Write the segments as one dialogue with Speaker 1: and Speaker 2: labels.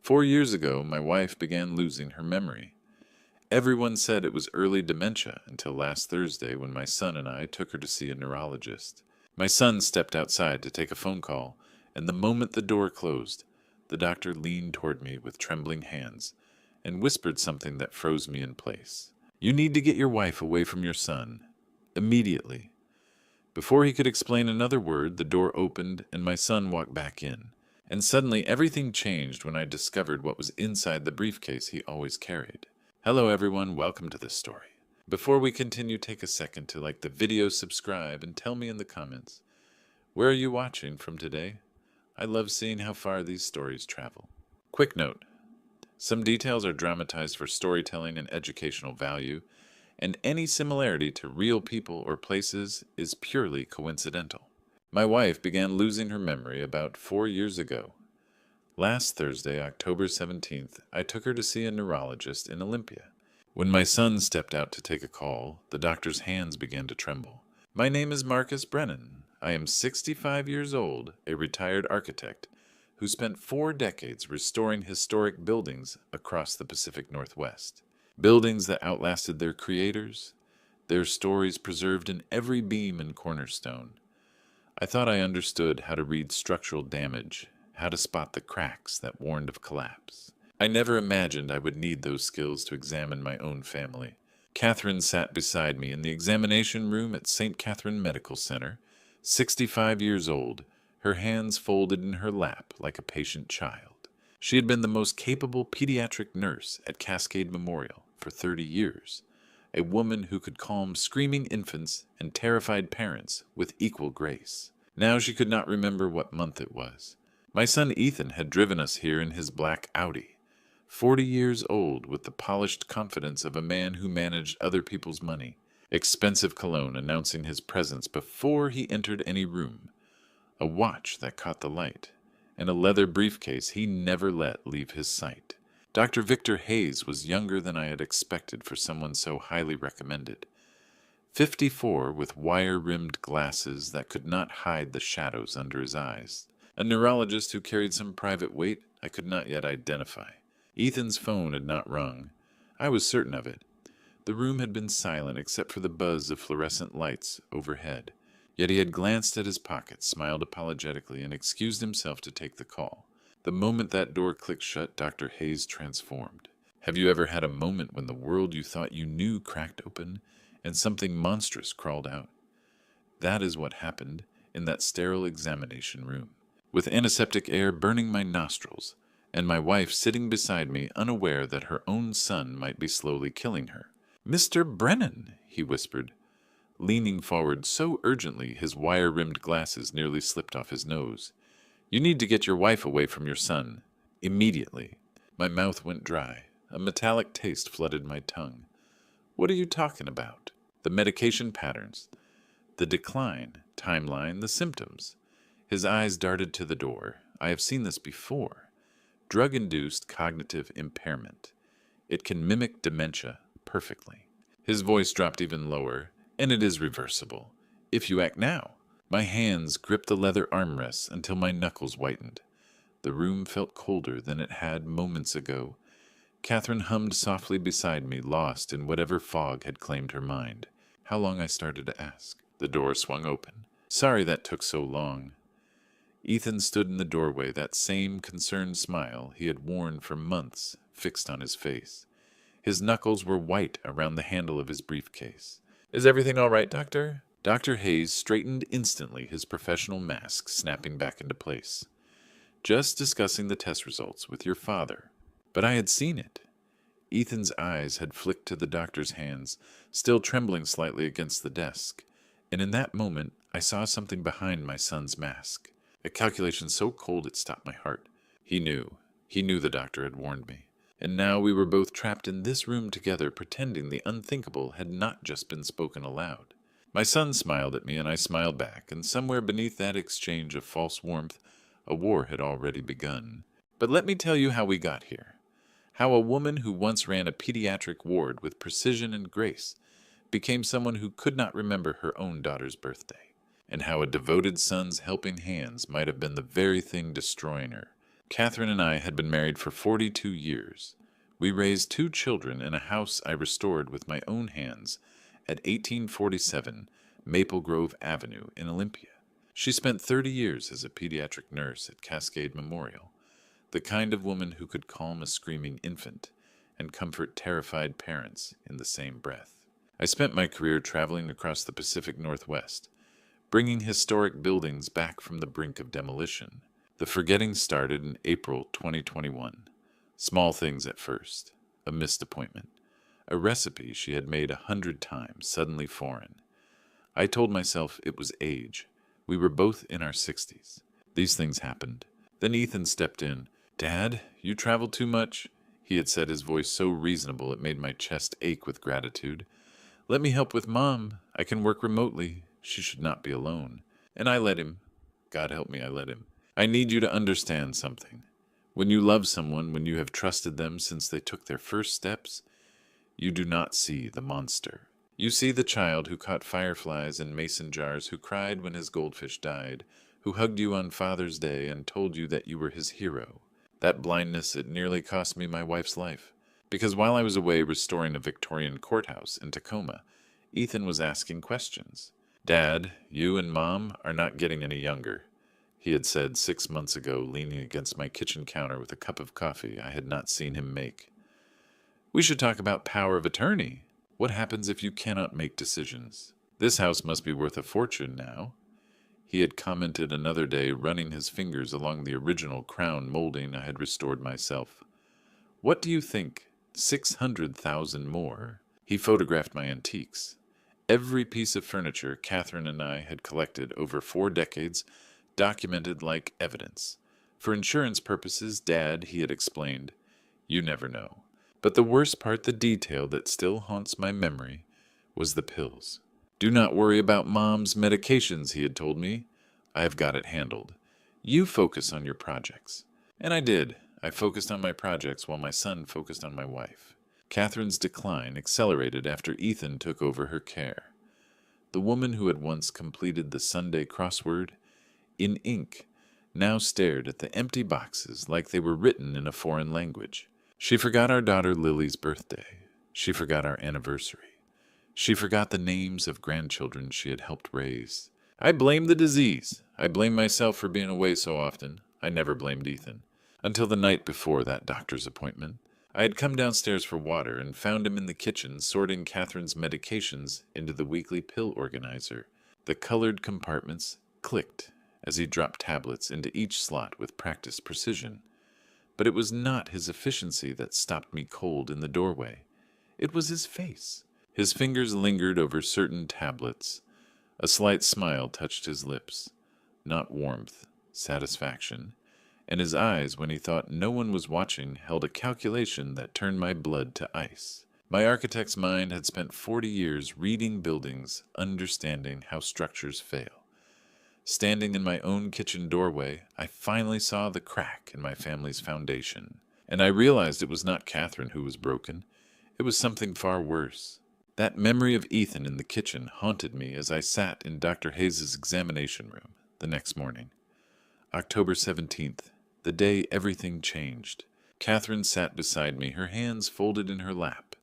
Speaker 1: 4 years ago, my wife began losing her memory. Everyone said it was early dementia until last Thursday when my son and I took her to see a neurologist. My son stepped outside to take a phone call, and the moment the door closed, the doctor leaned toward me with trembling hands and whispered something that froze me in place. "You need to get your wife away from your son. Immediately." Before he could explain another word, the door opened and my son walked back in. And suddenly everything changed when I discovered what was inside the briefcase he always carried. Hello everyone, welcome to this story. Before we continue, take a second to like the video, subscribe, and tell me in the comments, where are you watching from today? I love seeing how far these stories travel. Quick note, some details are dramatized for storytelling and educational value, and any similarity to real people or places is purely coincidental. My wife began losing her memory about 4 years ago. Last Thursday, October 17th, I took her to see a neurologist in Olympia. When my son stepped out to take a call, the doctor's hands began to tremble. "My name is Marcus Brennan. I am 65 years old, a retired architect, who spent 4 decades restoring historic buildings across the Pacific Northwest. Buildings that outlasted their creators, their stories preserved in every beam and cornerstone. I thought I understood how to read structural damage, how to spot the cracks that warned of collapse. I never imagined I would need those skills to examine my own family." Catherine sat beside me in the examination room at St. Catherine Medical Center, 65 years old, her hands folded in her lap like a patient child. She had been the most capable pediatric nurse at Cascade Memorial for 30 years, a woman who could calm screaming infants and terrified parents with equal grace. Now she could not remember what month it was. My son Ethan had driven us here in his black Audi, 40 years old, with the polished confidence of a man who managed other people's money, expensive cologne announcing his presence before he entered any room, a watch that caught the light, and a leather briefcase he never let leave his sight. Dr. Victor Hayes was younger than I had expected for someone so highly recommended. 54, with wire-rimmed glasses that could not hide the shadows under his eyes. A neurologist who carried some private weight I could not yet identify. Ethan's phone had not rung. I was certain of it. The room had been silent except for the buzz of fluorescent lights overhead. Yet he had glanced at his pocket, smiled apologetically, and excused himself to take the call. The moment that door clicked shut, Dr. Hayes transformed. Have you ever had a moment when the world you thought you knew cracked open and something monstrous crawled out? That is what happened in that sterile examination room. With antiseptic air burning my nostrils, and my wife sitting beside me unaware that her own son might be slowly killing her. "Mr. Brennan," he whispered, leaning forward so urgently his wire-rimmed glasses nearly slipped off his nose. "You need to get your wife away from your son. Immediately." My mouth went dry. A metallic taste flooded my tongue. "What are you talking about?" "The medication patterns, the decline, timeline, the symptoms." His eyes darted to the door. "I have seen this before. Drug-induced cognitive impairment. It can mimic dementia perfectly." His voice dropped even lower. "And it is reversible, if you act now." My hands gripped the leather armrests until my knuckles whitened. The room felt colder than it had moments ago. Catherine hummed softly beside me, lost in whatever fog had claimed her mind. How long, I started to ask. The door swung open. "Sorry that took so long." Ethan stood in the doorway, that same concerned smile he had worn for months fixed on his face. His knuckles were white around the handle of his briefcase. "Is everything all right, Doctor?" Dr. Hayes straightened instantly, his professional mask snapping back into place. "Just discussing the test results with your father." But I had seen it. Ethan's eyes had flicked to the doctor's hands, still trembling slightly against the desk, and in that moment I saw something behind my son's mask. A calculation so cold it stopped my heart. He knew the doctor had warned me. And now we were both trapped in this room together, pretending the unthinkable had not just been spoken aloud. My son smiled at me, and I smiled back, and somewhere beneath that exchange of false warmth, a war had already begun. But let me tell you how we got here. How a woman who once ran a pediatric ward with precision and grace became someone who could not remember her own daughter's birthday, and how a devoted son's helping hands might have been the very thing destroying her. Catherine and I had been married for 42 years. We raised 2 children in a house I restored with my own hands at 1847 Maple Grove Avenue in Olympia. She spent 30 years as a pediatric nurse at Cascade Memorial, the kind of woman who could calm a screaming infant and comfort terrified parents in the same breath. I spent my career traveling across the Pacific Northwest, bringing historic buildings back from the brink of demolition. The forgetting started in April 2021. Small things at first. A missed appointment. A recipe she had made 100 times, suddenly foreign. I told myself it was age. We were both in our 60s. These things happened. Then Ethan stepped in. "Dad, you travel too much," he had said, his voice so reasonable it made my chest ache with gratitude. "Let me help with Mom. I can work remotely. She should not be alone." And I let him. God help me, I let him. I need you to understand something. When you love someone, when you have trusted them since they took their first steps, you do not see the monster. You see the child who caught fireflies in mason jars, who cried when his goldfish died, who hugged you on Father's Day and told you that you were his hero. That blindness, it nearly cost me my wife's life. Because while I was away restoring a Victorian courthouse in Tacoma, Ethan was asking questions. "Dad, you and Mom are not getting any younger," he had said 6 months ago, leaning against my kitchen counter with a cup of coffee I had not seen him make. "We should talk about power of attorney. What happens if you cannot make decisions? This house must be worth a fortune now," he had commented another day, running his fingers along the original crown molding I had restored myself. "What do you think? 600,000 more." He photographed my antiques. Every piece of furniture Catherine and I had collected over 4 decades, documented like evidence. For insurance purposes, Dad, he had explained. You never know. But the worst part, the detail that still haunts my memory, was the pills. "Do not worry about Mom's medications," he had told me. "I have got it handled. You focus on your projects." And I did. I focused on my projects while my son focused on my wife. Catherine's decline accelerated after Ethan took over her care. The woman who had once completed the Sunday crossword, in ink, now stared at the empty boxes like they were written in a foreign language. She forgot our daughter Lily's birthday. She forgot our anniversary. She forgot the names of grandchildren she had helped raise. I blamed the disease. I blamed myself for being away so often. I never blamed Ethan. Until the night before that doctor's appointment. I had come downstairs for water and found him in the kitchen sorting Catherine's medications into the weekly pill organizer. The colored compartments clicked as he dropped tablets into each slot with practiced precision. But it was not his efficiency that stopped me cold in the doorway. It was his face. His fingers lingered over certain tablets. A slight smile touched his lips. Not warmth, satisfaction. And his eyes, when he thought no one was watching, held a calculation that turned my blood to ice. My architect's mind had spent 40 years reading buildings, understanding how structures fail. Standing in my own kitchen doorway, I finally saw the crack in my family's foundation. And I realized it was not Catherine who was broken. It was something far worse. That memory of Ethan in the kitchen haunted me as I sat in Dr. Hayes' examination room the next morning. October 17th, the day everything changed. Catherine sat beside me, her hands folded in her lap.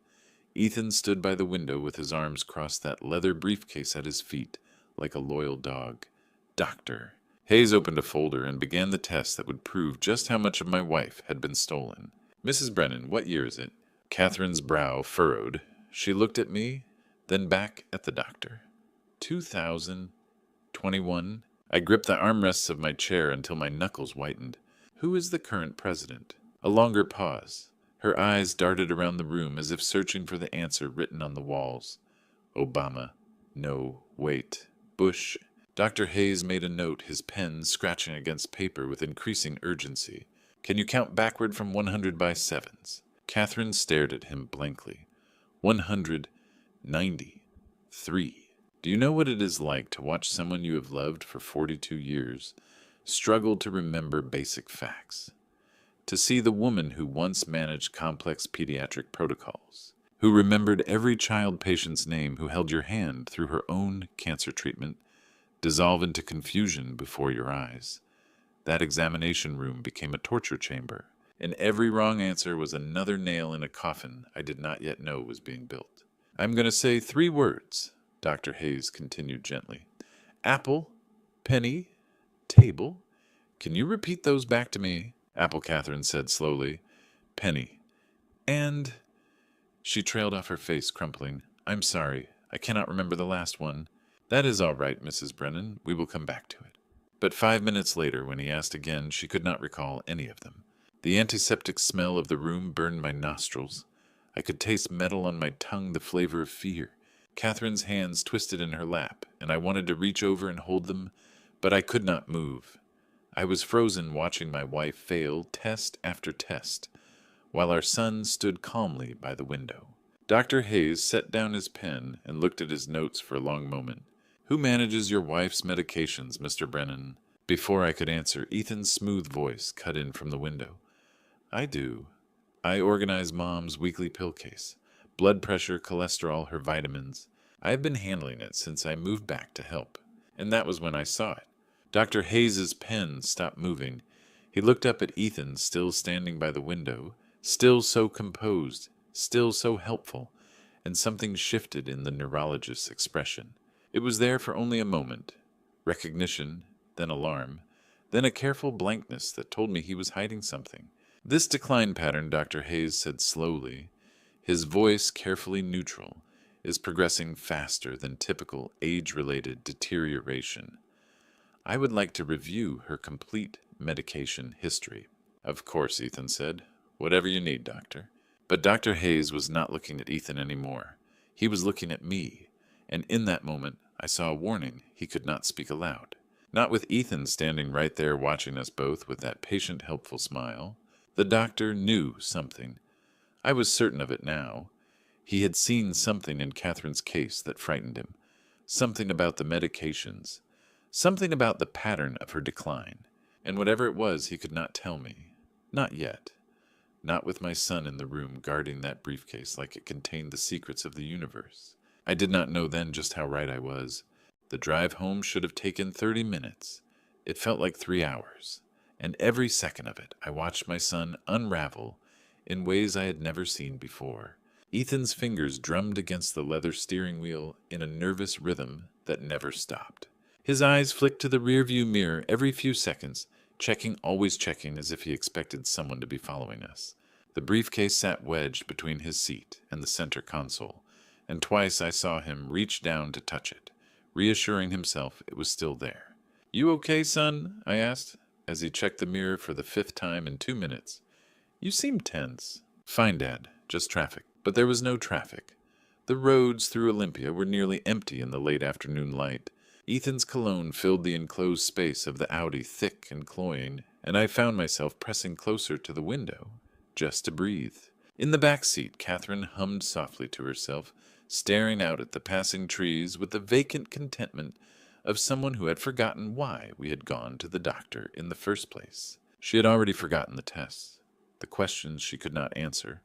Speaker 1: Ethan stood by the window with his arms crossed, that leather briefcase at his feet, like a loyal dog. Doctor. Hayes opened a folder and began the test that would prove just how much of my wife had been stolen. "Mrs. Brennan, what year is it?" Catherine's brow furrowed. She looked at me, then back at the doctor. 2021. I gripped the armrests of my chair until my knuckles whitened. "Who is the current president?" A longer pause. Her eyes darted around the room as if searching for the answer written on the walls. Obama. No, wait. Bush. Dr. Hayes made a note, his pen scratching against paper with increasing urgency. "Can you count backward from 100 by sevens?" Catherine stared at him blankly. 193. Do you know what it is like to watch someone you have loved for 42 years struggle to remember basic facts? To see the woman who once managed complex pediatric protocols, who remembered every child patient's name, who held your hand through her own cancer treatment, dissolve into confusion before your eyes. That examination room became a torture chamber, and every wrong answer was another nail in a coffin I did not yet know was being built. "I'm going to say 3 words," Dr. Hayes continued gently. "Apple, penny, table. Can you repeat those back to me?" Apple Catherine said slowly. "Penny. And—" She trailed off, her face crumpling. "I'm sorry. I cannot remember the last one." "That is all right, Mrs. Brennan. We will come back to it." But 5 minutes later, when he asked again, she could not recall any of them. The antiseptic smell of the room burned my nostrils. I could taste metal on my tongue, the flavor of fear. Catherine's hands twisted in her lap, and I wanted to reach over and hold them, but I could not move. I was frozen, watching my wife fail test after test, while our son stood calmly by the window. Dr. Hayes set down his pen and looked at his notes for a long moment. "Who manages your wife's medications, Mr. Brennan?" Before I could answer, Ethan's smooth voice cut in from the window. "I do. I organize Mom's weekly pill case. Blood pressure, cholesterol, her vitamins. I have been handling it since I moved back to help." And that was when I saw it. Dr. Hayes's pen stopped moving. He looked up at Ethan, still standing by the window, still so composed, still so helpful, and something shifted in the neurologist's expression. It was there for only a moment. Recognition, then alarm, then a careful blankness that told me he was hiding something. "This decline pattern," Dr. Hayes said slowly, his voice carefully neutral, "is progressing faster than typical age-related deterioration. I would like to review her complete medication history." "Of course," Ethan said. "Whatever you need, doctor." But Dr. Hayes was not looking at Ethan anymore. He was looking at me, and in that moment I saw a warning he could not speak aloud. Not with Ethan standing right there watching us both with that patient, helpful smile. The doctor knew something. I was certain of it now. He had seen something in Catherine's case that frightened him. Something about the medications. Something about the pattern of her decline. And whatever it was, he could not tell me. Not yet. Not with my son in the room guarding that briefcase like it contained the secrets of the universe. I did not know then just how right I was. The drive home should have taken 30 minutes. It felt like 3 hours. And every second of it, I watched my son unravel in ways I had never seen before. Ethan's fingers drummed against the leather steering wheel in a nervous rhythm that never stopped. His eyes flicked to the rearview mirror every few seconds, always checking as if he expected someone to be following us. The briefcase sat wedged between his seat and the center console, and twice I saw him reach down to touch it, reassuring himself it was still there. "You okay, son?" I asked, as he checked the mirror for the 5th time in 2 minutes. "You seem tense." "Fine, Dad. Just traffic." But there was no traffic. The roads through Olympia were nearly empty in the late afternoon light. Ethan's cologne filled the enclosed space of the Audi thick and cloying, and I found myself pressing closer to the window, just to breathe. In the back seat, Catherine hummed softly to herself, staring out at the passing trees with the vacant contentment of someone who had forgotten why we had gone to the doctor in the first place. She had already forgotten the tests, the questions she could not answer,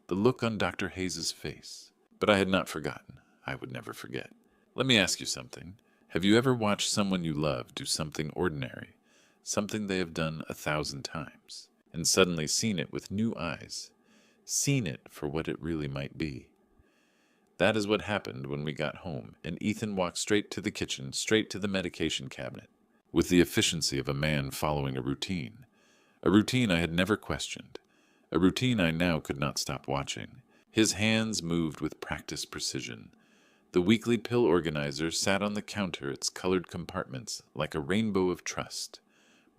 Speaker 1: the look on Dr. Hayes's face. But I had not forgotten. I would never forget. "Let me ask you something. Have you ever watched someone you love do something ordinary, something they have done 1,000 times, and suddenly seen it with new eyes, seen it for what it really might be?" That is what happened when we got home, and Ethan walked straight to the kitchen, straight to the medication cabinet, with the efficiency of a man following a routine I had never questioned, a routine I now could not stop watching. His hands moved with practiced precision. The weekly pill organizer sat on the counter, its colored compartments like a rainbow of trust.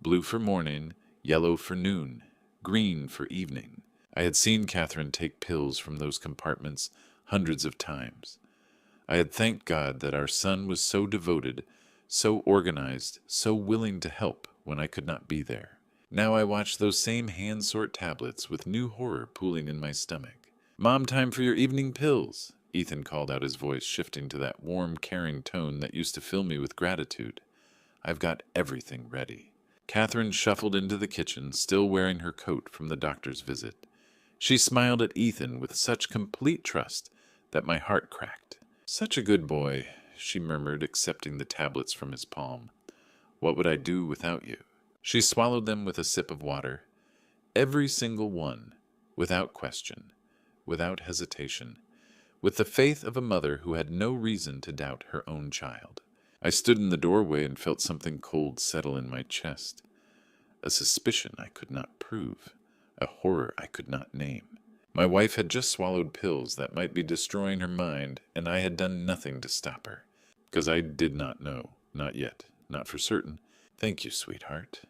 Speaker 1: Blue for morning, yellow for noon, green for evening. I had seen Catherine take pills from those compartments hundreds of times. I had thanked God that our son was so devoted, so organized, so willing to help when I could not be there. Now I watched those same hand-sort tablets with new horror pooling in my stomach. "Mom, time for your evening pills," Ethan called out, his voice shifting to that warm, caring tone that used to fill me with gratitude. "I've got everything ready." Catherine shuffled into the kitchen, still wearing her coat from the doctor's visit. She smiled at Ethan with such complete trust that my heart cracked. "Such a good boy," she murmured, accepting the tablets from his palm. "What would I do without you?" She swallowed them with a sip of water. Every single one, without question, without hesitation, with the faith of a mother who had no reason to doubt her own child. I stood in the doorway and felt something cold settle in my chest. A suspicion I could not prove, a horror I could not name. My wife had just swallowed pills that might be destroying her mind, and I had done nothing to stop her. Because I did not know, not yet, not for certain. Thank you, sweetheart.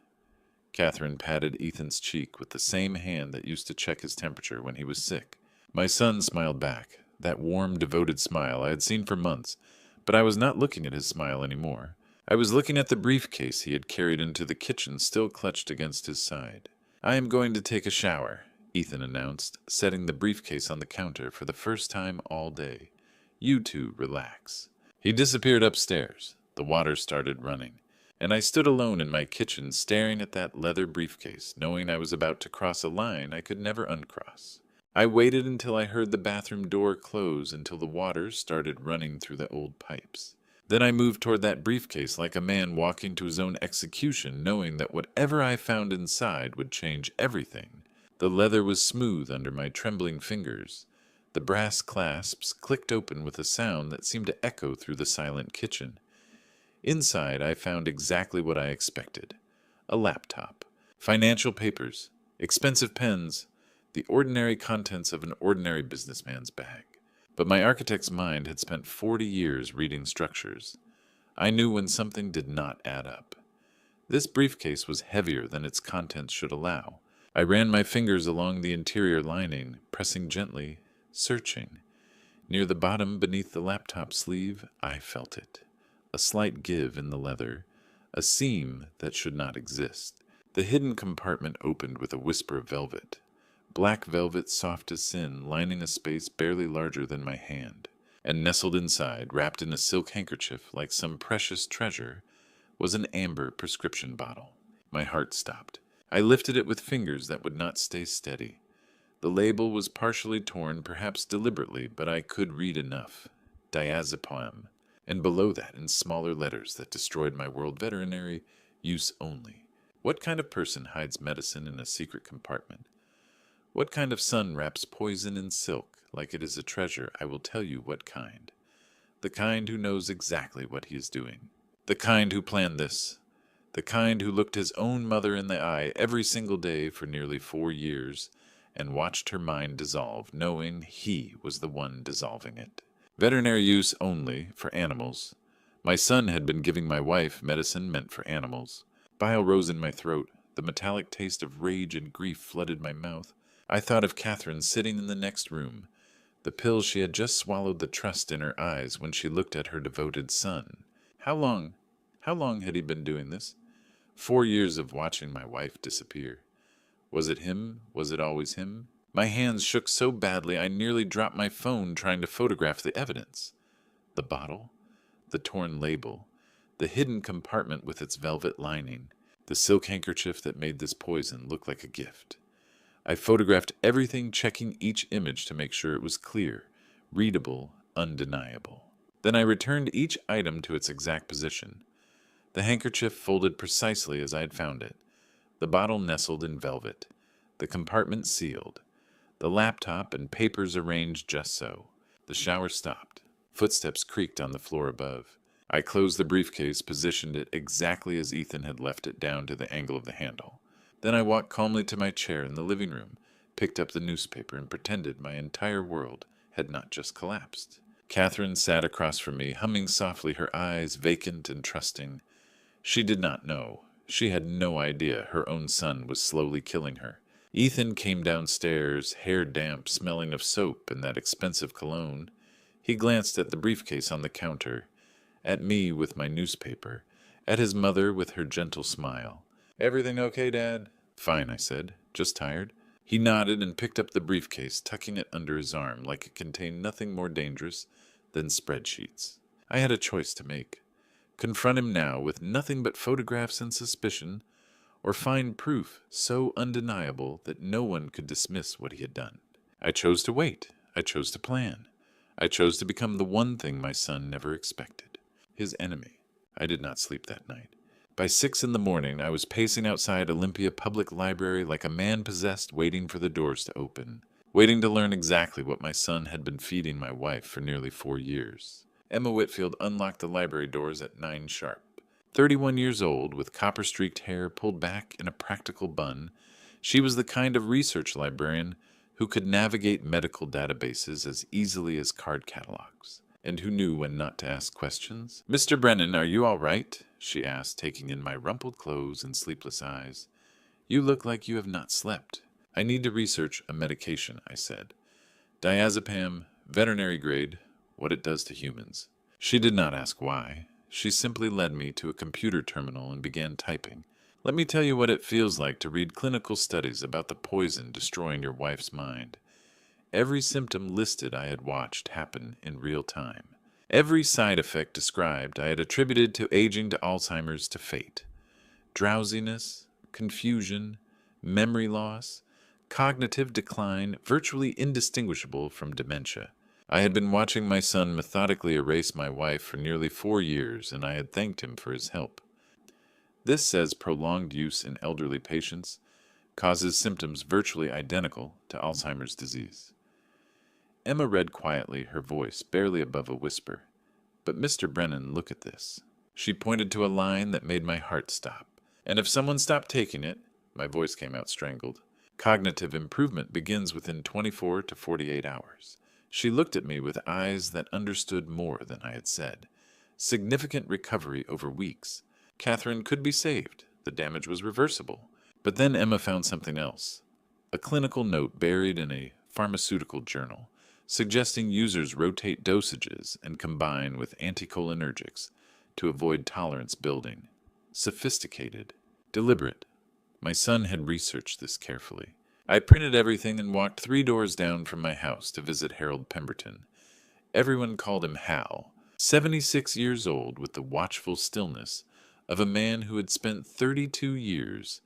Speaker 1: Catherine patted Ethan's cheek with the same hand that used to check his temperature when he was sick. My son smiled back, that warm, devoted smile I had seen for months, but I was not looking at his smile anymore. I was looking at the briefcase he had carried into the kitchen, still clutched against his side. I am going to take a shower, Ethan announced, setting the briefcase on the counter for the first time all day. You two relax. He disappeared upstairs. The water started running, and I stood alone in my kitchen staring at that leather briefcase, knowing I was about to cross a line I could never uncross. I waited until I heard the bathroom door close until the water started running through the old pipes. Then I moved toward that briefcase like a man walking to his own execution, knowing that whatever I found inside would change everything. The leather was smooth under my trembling fingers. The brass clasps clicked open with a sound that seemed to echo through the silent kitchen. Inside, I found exactly what I expected. A laptop, financial papers, expensive pens, the ordinary contents of an ordinary businessman's bag. But my architect's mind had spent 40 years reading structures. I knew when something did not add up. This briefcase was heavier than its contents should allow. I ran my fingers along the interior lining, pressing gently, searching. Near the bottom, beneath the laptop sleeve, I felt it. A slight give in the leather, a seam that should not exist. The hidden compartment opened with a whisper of velvet. Black velvet soft as sin, lining a space barely larger than my hand. And nestled inside, wrapped in a silk handkerchief like some precious treasure, was an amber prescription bottle. My heart stopped. I lifted it with fingers that would not stay steady. The label was partially torn, perhaps deliberately, but I could read enough. Diazepam. And below that, in smaller letters that destroyed my world, veterinary use only. What kind of person hides medicine in a secret compartment? What kind of son wraps poison in silk like it is a treasure? I will tell you what kind. The kind who knows exactly what he is doing. The kind who planned this. The kind who looked his own mother in the eye every single day for nearly 4 years and watched her mind dissolve, knowing he was the one dissolving it. Veterinary use only, for animals. My son had been giving my wife medicine meant for animals. Bile rose in my throat. The metallic taste of rage and grief flooded my mouth. I thought of Catherine sitting in the next room, the pills she had just swallowed, the trust in her eyes when she looked at her devoted son. How long had he been doing this? 4 years of watching my wife disappear. Was it him? Was it always him? My hands shook so badly I nearly dropped my phone trying to photograph the evidence. The bottle, the torn label, the hidden compartment with its velvet lining, the silk handkerchief that made this poison look like a gift. I photographed everything, checking each image to make sure it was clear, readable, undeniable. Then I returned each item to its exact position. The handkerchief folded precisely as I had found it. The bottle nestled in velvet. The compartment sealed. The laptop and papers arranged just so. The shower stopped. Footsteps creaked on the floor above. I closed the briefcase, positioned it exactly as Ethan had left it down to the angle of the handle. Then I walked calmly to my chair in the living room, picked up the newspaper, and pretended my entire world had not just collapsed. Catherine sat across from me, humming softly, her eyes vacant and trusting. She did not know. She had no idea her own son was slowly killing her. Ethan came downstairs, hair damp, smelling of soap and that expensive cologne. He glanced at the briefcase on the counter, at me with my newspaper, at his mother with her gentle smile. "Everything okay, Dad?" "Fine," I said. "Just tired." He nodded and picked up the briefcase, tucking it under his arm like it contained nothing more dangerous than spreadsheets. I had a choice to make. Confront him now with nothing but photographs and suspicion, or find proof so undeniable that no one could dismiss what he had done. I chose to wait. I chose to plan. I chose to become the one thing my son never expected. His enemy. I did not sleep that night. By 6 in the morning, I was pacing outside Olympia Public Library like a man possessed, waiting for the doors to open, waiting to learn exactly what my son had been feeding my wife for nearly 4 years. Emma Whitfield unlocked the library doors at 9 sharp. 31 years old, with copper-streaked hair pulled back in a practical bun, she was the kind of research librarian who could navigate medical databases as easily as card catalogs, and who knew when not to ask questions. "Mr. Brennan, are you all right?" she asked, taking in my rumpled clothes and sleepless eyes. "You look like you have not slept." "I need to research a medication," I said. "Diazepam, veterinary grade, what it does to humans." She did not ask why. She simply led me to a computer terminal and began typing. "Let me tell you what it feels like to read clinical studies about the poison destroying your wife's mind." Every symptom listed I had watched happen in real time. Every side effect described I had attributed to aging to Alzheimer's to fate. Drowsiness, confusion, memory loss, cognitive decline virtually indistinguishable from dementia. I had been watching my son methodically erase my wife for nearly 4 years, and I had thanked him for his help. This says prolonged use in elderly patients causes symptoms virtually identical to Alzheimer's disease. Emma read quietly, her voice barely above a whisper. "But Mr. Brennan, look at this." She pointed to a line that made my heart stop. "And if someone stopped taking it," my voice came out strangled, "cognitive improvement begins within 24 to 48 hours. She looked at me with eyes that understood more than I had said. Significant recovery over weeks. Catherine could be saved. The damage was reversible. But then Emma found something else. A clinical note buried in a pharmaceutical journal, suggesting users rotate dosages and combine with anticholinergics to avoid tolerance building. Sophisticated. Deliberate. My son had researched this carefully. I printed everything and walked 3 doors down from my house to visit Harold Pemberton. Everyone called him Hal, 76 years old, with the watchful stillness of a man who had spent 32 years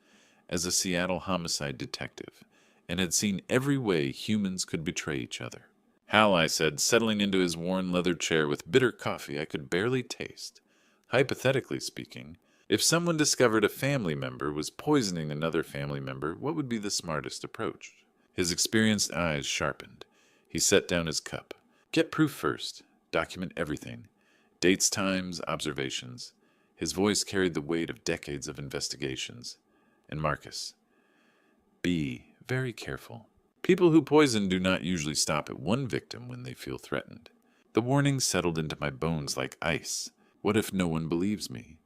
Speaker 1: as a Seattle homicide detective and had seen every way humans could betray each other. "Hal," I said, settling into his worn leather chair with bitter coffee I could barely taste. "Hypothetically speaking, if someone discovered a family member was poisoning another family member, what would be the smartest approach?" His experienced eyes sharpened. He set down his cup. "Get proof first. Document everything. Dates, times, observations." His voice carried the weight of decades of investigations. "And Marcus, be very careful. People who poison do not usually stop at one victim when they feel threatened." The warning settled into my bones like ice. What if no one believes me?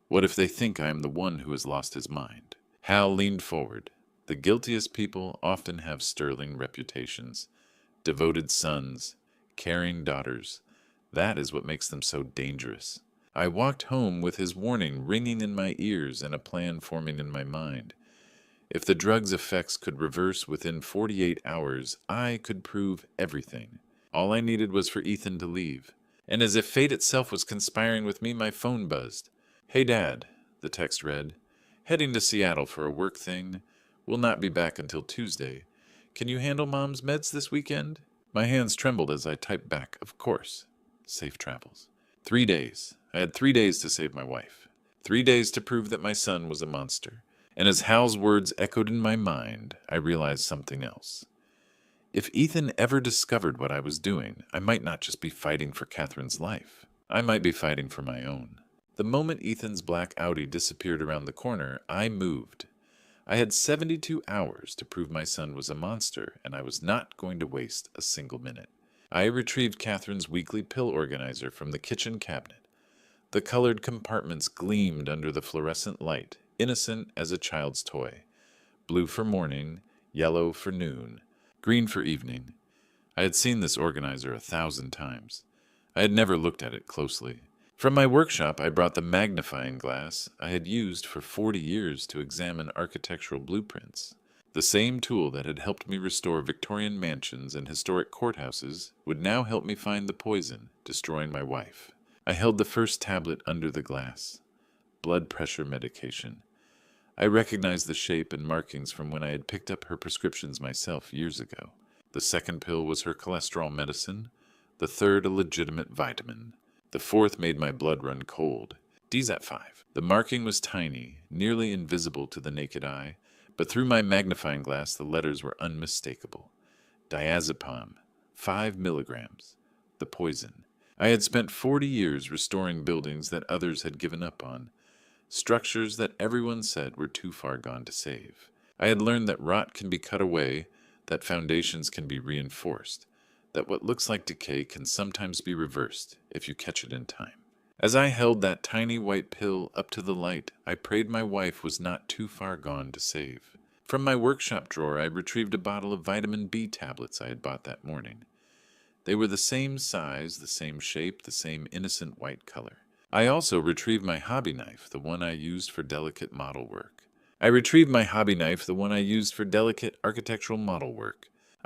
Speaker 1: What if they think I am the one who has lost his mind? Hal leaned forward. The guiltiest people often have sterling reputations. Devoted sons, caring daughters. That is what makes them so dangerous. I walked home with his warning ringing in my ears and a plan forming in my mind. If the drug's effects could reverse within 48 hours, I could prove everything. All I needed was for Ethan to leave. And as if fate itself was conspiring with me, my phone buzzed. "Hey, Dad," the text read. "Heading to Seattle for a work thing. Will not be back until Tuesday. Can you handle Mom's meds this weekend?" My hands trembled as I typed back, "Of course. Safe travels." 3 days. I had 3 days to save my wife. 3 days to prove that my son was a monster. And as Hal's words echoed in my mind, I realized something else. If Ethan ever discovered what I was doing, I might not just be fighting for Catherine's life. I might be fighting for my own. The moment Ethan's black Audi disappeared around the corner, I moved. I had 72 hours to prove my son was a monster, and I was not going to waste a single minute. I retrieved Catherine's weekly pill organizer from the kitchen cabinet. The colored compartments gleamed under the fluorescent light, innocent as a child's toy. Blue for morning, yellow for noon, green for evening. I had seen this organizer 1,000 times. I had never looked at it closely. From my workshop, I brought the magnifying glass I had used for 40 years to examine architectural blueprints. The same tool that had helped me restore Victorian mansions and historic courthouses would now help me find the poison destroying my wife. I held the first tablet under the glass. Blood pressure medication. I recognized the shape and markings from when I had picked up her prescriptions myself years ago. The second pill was her cholesterol medicine, the third a legitimate vitamin. The fourth made my blood run cold. D's at 5. The marking was tiny, nearly invisible to the naked eye, but through my magnifying glass the letters were unmistakable. Diazepam, 5 milligrams. The poison. I had spent 40 years restoring buildings that others had given up on, structures that everyone said were too far gone to save. I had learned that rot can be cut away, that foundations can be reinforced, that what looks like decay can sometimes be reversed if you catch it in time. As I held that tiny white pill up to the light, I prayed my wife was not too far gone to save. From my workshop drawer, I retrieved a bottle of vitamin B tablets I had bought that morning. They were the same size, the same shape, the same innocent white color. I also retrieved my hobby knife, the one I used for delicate model work. I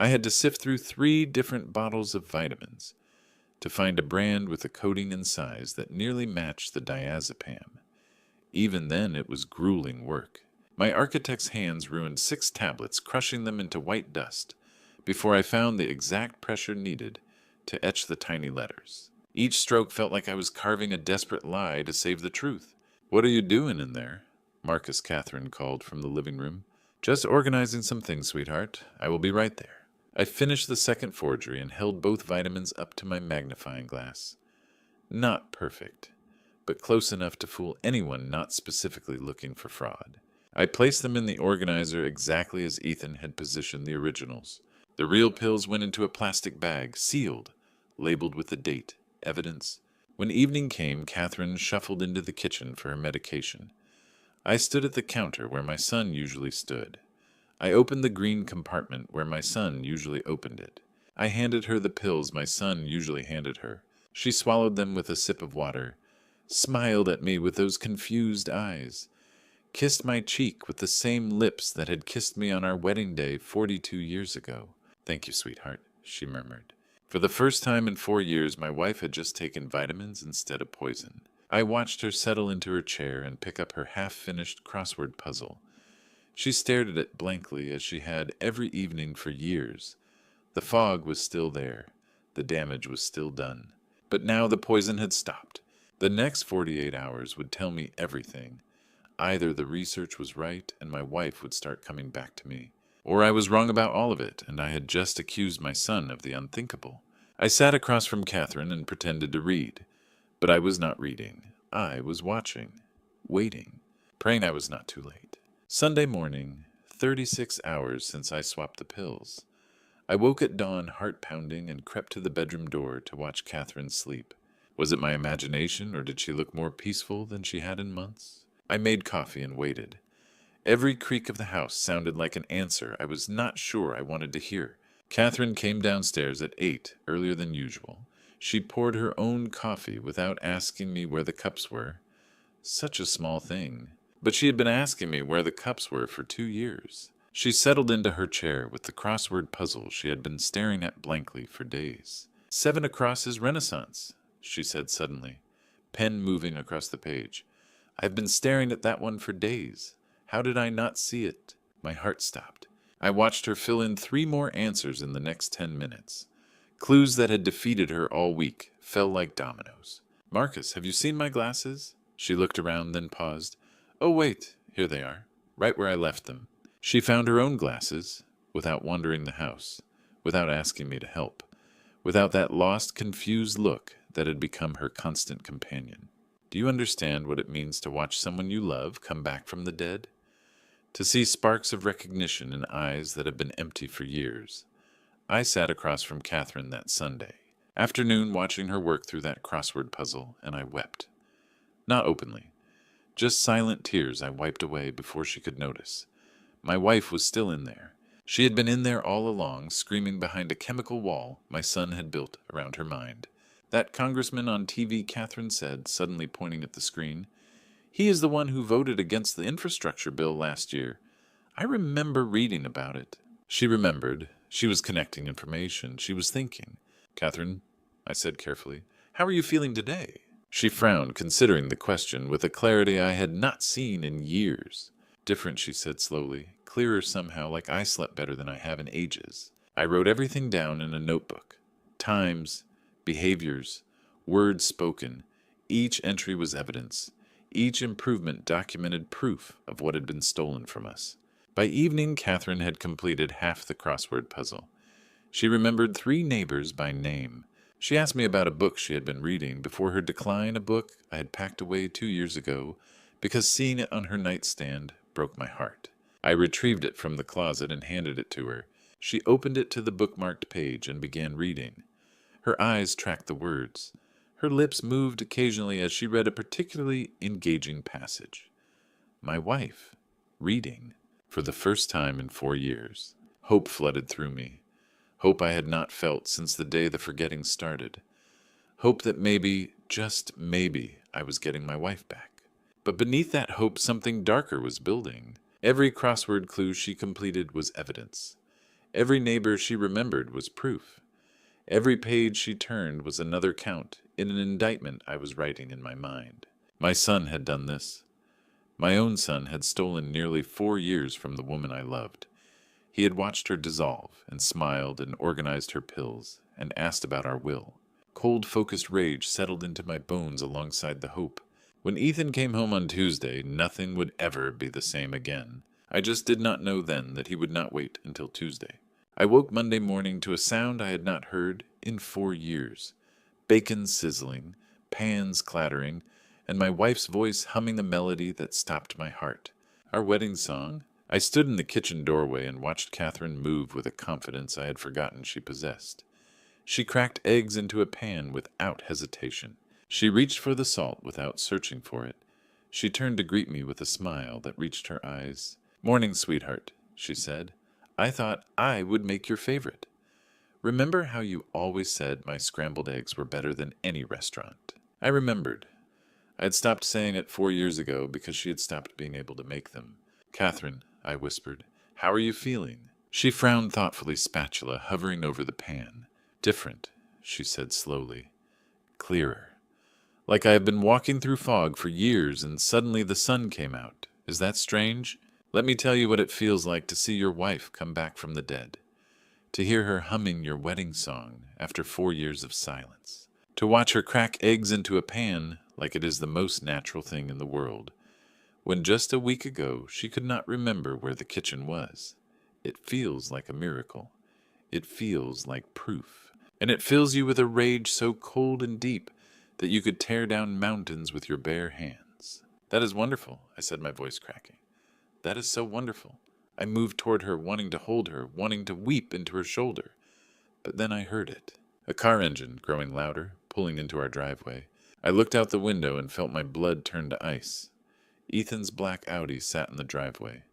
Speaker 1: had to sift through 3 different bottles of vitamins to find a brand with a coating and size that nearly matched the diazepam. Even then, it was grueling work. My architect's hands ruined 6 tablets, crushing them into white dust, before I found the exact pressure needed to etch the tiny letters. Each stroke felt like I was carving a desperate lie to save the truth. "What are you doing in there?" Marcus Catherine called from the living room. "Just organizing some things, sweetheart. I will be right there." I finished the second forgery and held both vitamins up to my magnifying glass. Not perfect, but close enough to fool anyone not specifically looking for fraud. I placed them in the organizer exactly as Ethan had positioned the originals. The real pills went into a plastic bag, sealed, labeled with the date, evidence. When evening came, Catherine shuffled into the kitchen for her medication. I stood at the counter where my son usually stood. I opened the green compartment where my son usually opened it. I handed her the pills my son usually handed her. She swallowed them with a sip of water, smiled at me with those confused eyes, kissed my cheek with the same lips that had kissed me on our wedding day 42 years ago. "Thank you, sweetheart," she murmured. For the first time in 4 years, my wife had just taken vitamins instead of poison. I watched her settle into her chair and pick up her half-finished crossword puzzle. She stared at it blankly as she had every evening for years. The fog was still there. The damage was still done. But now the poison had stopped. The next 48 hours would tell me everything. Either the research was right and my wife would start coming back to me, or I was wrong about all of it and I had just accused my son of the unthinkable. I sat across from Catherine and pretended to read. But I was not reading. I was watching, waiting, praying I was not too late. Sunday morning, 36 hours since I swapped the pills. I woke at dawn heart-pounding and crept to the bedroom door to watch Catherine sleep. Was it my imagination, or did she look more peaceful than she had in months? I made coffee and waited. Every creak of the house sounded like an answer I was not sure I wanted to hear. Catherine came downstairs at 8, earlier than usual. She poured her own coffee without asking me where the cups were. Such a small thing. But she had been asking me where the cups were for 2 years. She settled into her chair with the crossword puzzle she had been staring at blankly for days. 7 across is Renaissance, she said suddenly, pen moving across the page. I've been staring at that one for days. How did I not see it? My heart stopped. I watched her fill in 3 more answers in the next 10 minutes. Clues that had defeated her all week fell like dominoes. "Marcus, have you seen my glasses?" She looked around, then paused. "Oh, wait, here they are, right where I left them." She found her own glasses, without wandering the house, without asking me to help, without that lost, confused look that had become her constant companion. Do you understand what it means to watch someone you love come back from the dead? To see sparks of recognition in eyes that have been empty for years. I sat across from Catherine that Sunday afternoon watching her work through that crossword puzzle, and I wept. Not openly. Just silent tears I wiped away before she could notice. My wife was still in there. She had been in there all along, screaming behind a chemical wall my son had built around her mind. "That congressman on TV," Catherine said, suddenly pointing at the screen. "He is the one who voted against the infrastructure bill last year. I remember reading about it." She remembered. She was connecting information. She was thinking. "Catherine," I said carefully, "how are you feeling today?" She frowned, considering the question with a clarity I had not seen in years. "Different," she said slowly, "clearer somehow, like I slept better than I have in ages." I wrote everything down in a notebook. Times, behaviors, words spoken. Each entry was evidence. Each improvement documented proof of what had been stolen from us. By evening, Catherine had completed half the crossword puzzle. She remembered 3 neighbors by name. She asked me about a book she had been reading before her decline, a book I had packed away 2 years ago because seeing it on her nightstand broke my heart. I retrieved it from the closet and handed it to her. She opened it to the bookmarked page and began reading. Her eyes tracked the words. Her lips moved occasionally as she read a particularly engaging passage. My wife, reading, for the first time in 4 years. Hope flooded through me. Hope I had not felt since the day the forgetting started. Hope that maybe, just maybe, I was getting my wife back. But beneath that hope, something darker was building. Every crossword clue she completed was evidence. Every neighbor she remembered was proof. Every page she turned was another count in an indictment I was writing in my mind. My son had done this. My own son had stolen nearly 4 years from the woman I loved. He had watched her dissolve, and smiled and organized her pills, and asked about our will. Cold, focused rage settled into my bones alongside the hope. When Ethan came home on Tuesday, nothing would ever be the same again. I just did not know then that he would not wait until Tuesday. I woke Monday morning to a sound I had not heard in 4 years. Bacon sizzling, pans clattering, and my wife's voice humming a melody that stopped my heart. Our wedding song? I stood in the kitchen doorway and watched Catherine move with a confidence I had forgotten she possessed. She cracked eggs into a pan without hesitation. She reached for the salt without searching for it. She turned to greet me with a smile that reached her eyes. "Morning, sweetheart," she said. "I thought I would make your favorite. Remember how you always said my scrambled eggs were better than any restaurant?" I remembered. I had stopped saying it 4 years ago because she had stopped being able to make them. "Catherine," I whispered, "how are you feeling?" She frowned thoughtfully, spatula hovering over the pan. "Different," she said slowly. "Clearer. Like I have been walking through fog for years and suddenly the sun came out. Is that strange? Let me tell you what it feels like to see your wife come back from the dead. To hear her humming your wedding song after 4 years of silence. To watch her crack eggs into a pan like it is the most natural thing in the world, when just a week ago she could not remember where the kitchen was. It feels like a miracle. It feels like proof. And it fills you with a rage so cold and deep that you could tear down mountains with your bare hands. "That is wonderful," I said, my voice cracking. "That is so wonderful." I moved toward her, wanting to hold her, wanting to weep into her shoulder. But then I heard it. A car engine, growing louder, pulling into our driveway. I looked out the window and felt my blood turn to ice. Ethan's black Audi sat in the driveway.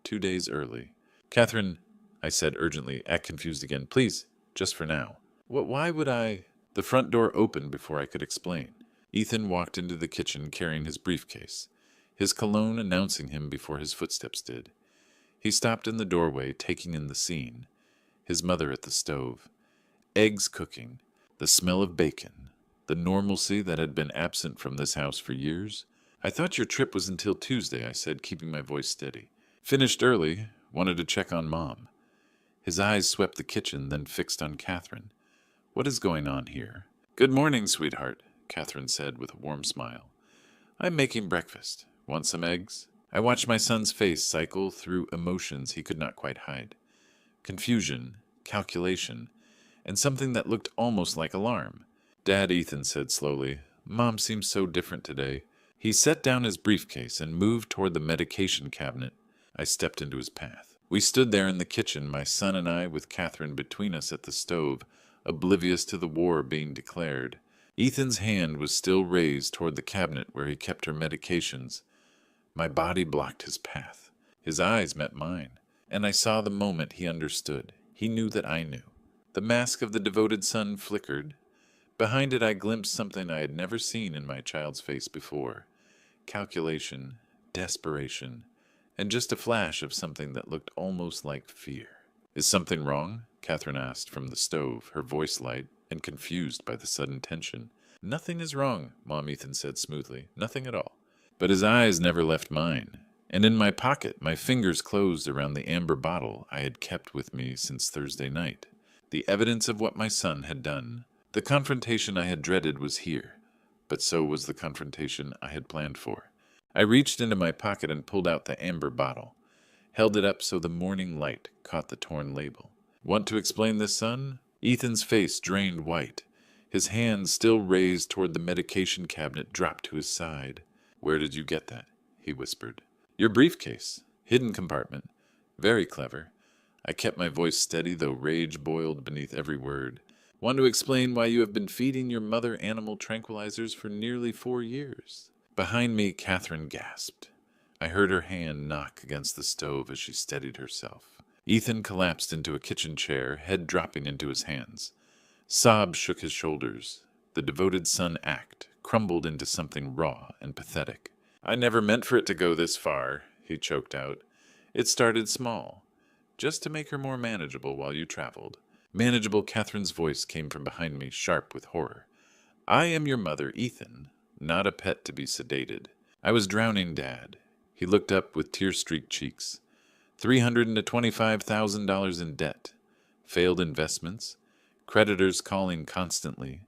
Speaker 1: 2 days early. "Catherine," I said urgently, act confused again. "Please, just for now." Why would I? The front door opened before I could explain. Ethan walked into the kitchen carrying his briefcase, his cologne announcing him before his footsteps did. He stopped in the doorway, taking in the scene. His mother at the stove. Eggs cooking. The smell of bacon. The normalcy that had been absent from this house for years. "I thought your trip was until Tuesday," I said, keeping my voice steady. "Finished early. Wanted to check on Mom." His eyes swept the kitchen, then fixed on Catherine. "What is going on here?" "Good morning, sweetheart," Catherine said with a warm smile. "I'm making breakfast. Want some eggs?" I watched my son's face cycle through emotions he could not quite hide. Confusion, calculation, and something that looked almost like alarm. "Dad," Ethan said slowly, "Mom seems so different today." He set down his briefcase and moved toward the medication cabinet. I stepped into his path. We stood there in the kitchen, my son and I, with Catherine between us at the stove, oblivious to the war being declared. Ethan's hand was still raised toward the cabinet where he kept her medications. My body blocked his path. His eyes met mine, and I saw the moment he understood. He knew that I knew. The mask of the devoted son flickered. Behind it I glimpsed something I had never seen in my child's face before. Calculation, desperation, and just a flash of something that looked almost like fear. "Is something wrong?" Catherine asked from the stove, her voice light and confused by the sudden tension. "Nothing is wrong," Mom, Ethan said smoothly. "Nothing at all." But his eyes never left mine, and in my pocket my fingers closed around the amber bottle I had kept with me since Thursday night. The evidence of what my son had done. The confrontation I had dreaded was here, but so was the confrontation I had planned for. I reached into my pocket and pulled out the amber bottle, held it up so the morning light caught the torn label. Want to explain this, son? Ethan's face drained white. His hand, still raised toward the medication cabinet, dropped to his side. Where did you get that? He whispered. Your briefcase. Hidden compartment. Very clever. I kept my voice steady, though rage boiled beneath every word. Want to explain why you have been feeding your mother animal tranquilizers for nearly 4 years? Behind me, Catherine gasped. I heard her hand knock against the stove as she steadied herself. Ethan collapsed into a kitchen chair, head dropping into his hands. Sobs shook his shoulders. The devoted son act crumbled into something raw and pathetic. I never meant for it to go this far, he choked out. It started small, just to make her more manageable while you traveled. Manageable, Catherine's voice came from behind me, sharp with horror. I am your mother, Ethan, not a pet to be sedated. I was drowning, Dad. He looked up with tear-streaked cheeks. $325,000 in debt. Failed investments. Creditors calling constantly.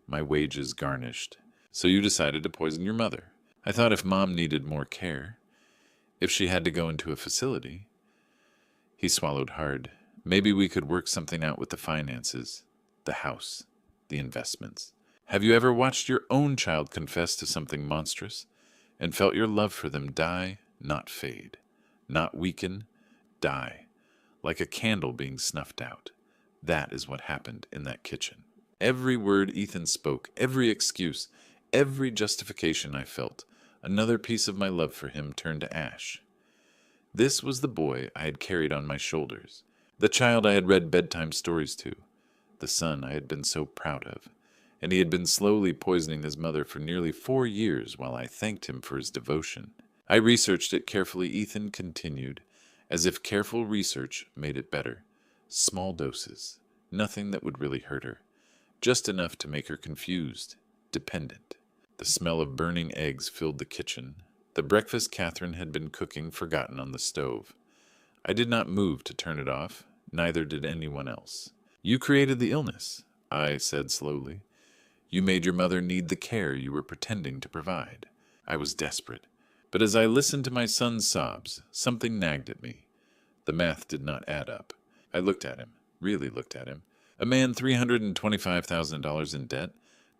Speaker 1: My wages garnished. So you decided to poison your mother. I thought if Mom needed more care, if she had to go into a facility. He swallowed hard. Maybe we could work something out with the finances, the house, the investments. Have you ever watched your own child confess to something monstrous and felt your love for them die, not fade, not weaken, die, like a candle being snuffed out? That is what happened in that kitchen. Every word Ethan spoke, every excuse, every justification I felt, another piece of my love for him turned to ash. This was the boy I had carried on my shoulders, the child I had read bedtime stories to, the son I had been so proud of, and he had been slowly poisoning his mother for nearly 4 years while I thanked him for his devotion. I researched it carefully, Ethan continued, as if careful research made it better. Small doses, nothing that would really hurt her, just enough to make her confused, dependent. The smell of burning eggs filled the kitchen. The breakfast Catherine had been cooking forgotten on the stove. I did not move to turn it off, neither did anyone else. You created the illness, I said slowly. You made your mother need the care you were pretending to provide. I was desperate. But as I listened to my son's sobs, something nagged at me. The math did not add up. I looked at him, really looked at him. A man $325,000 in debt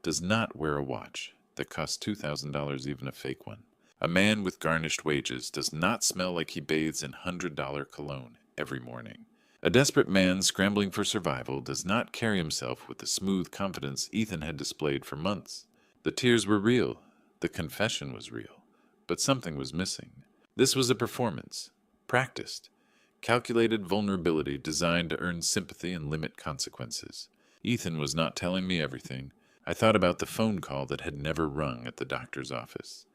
Speaker 1: does not wear a watch that costs $2,000, even a fake one. A man with garnished wages does not smell like he bathes in $100 cologne every morning. A desperate man scrambling for survival does not carry himself with the smooth confidence Ethan had displayed for months. The tears were real. The confession was real. But something was missing. This was a performance, practiced, calculated vulnerability designed to earn sympathy and limit consequences. Ethan was not telling me everything. I thought about the phone call that had never rung at the doctor's office,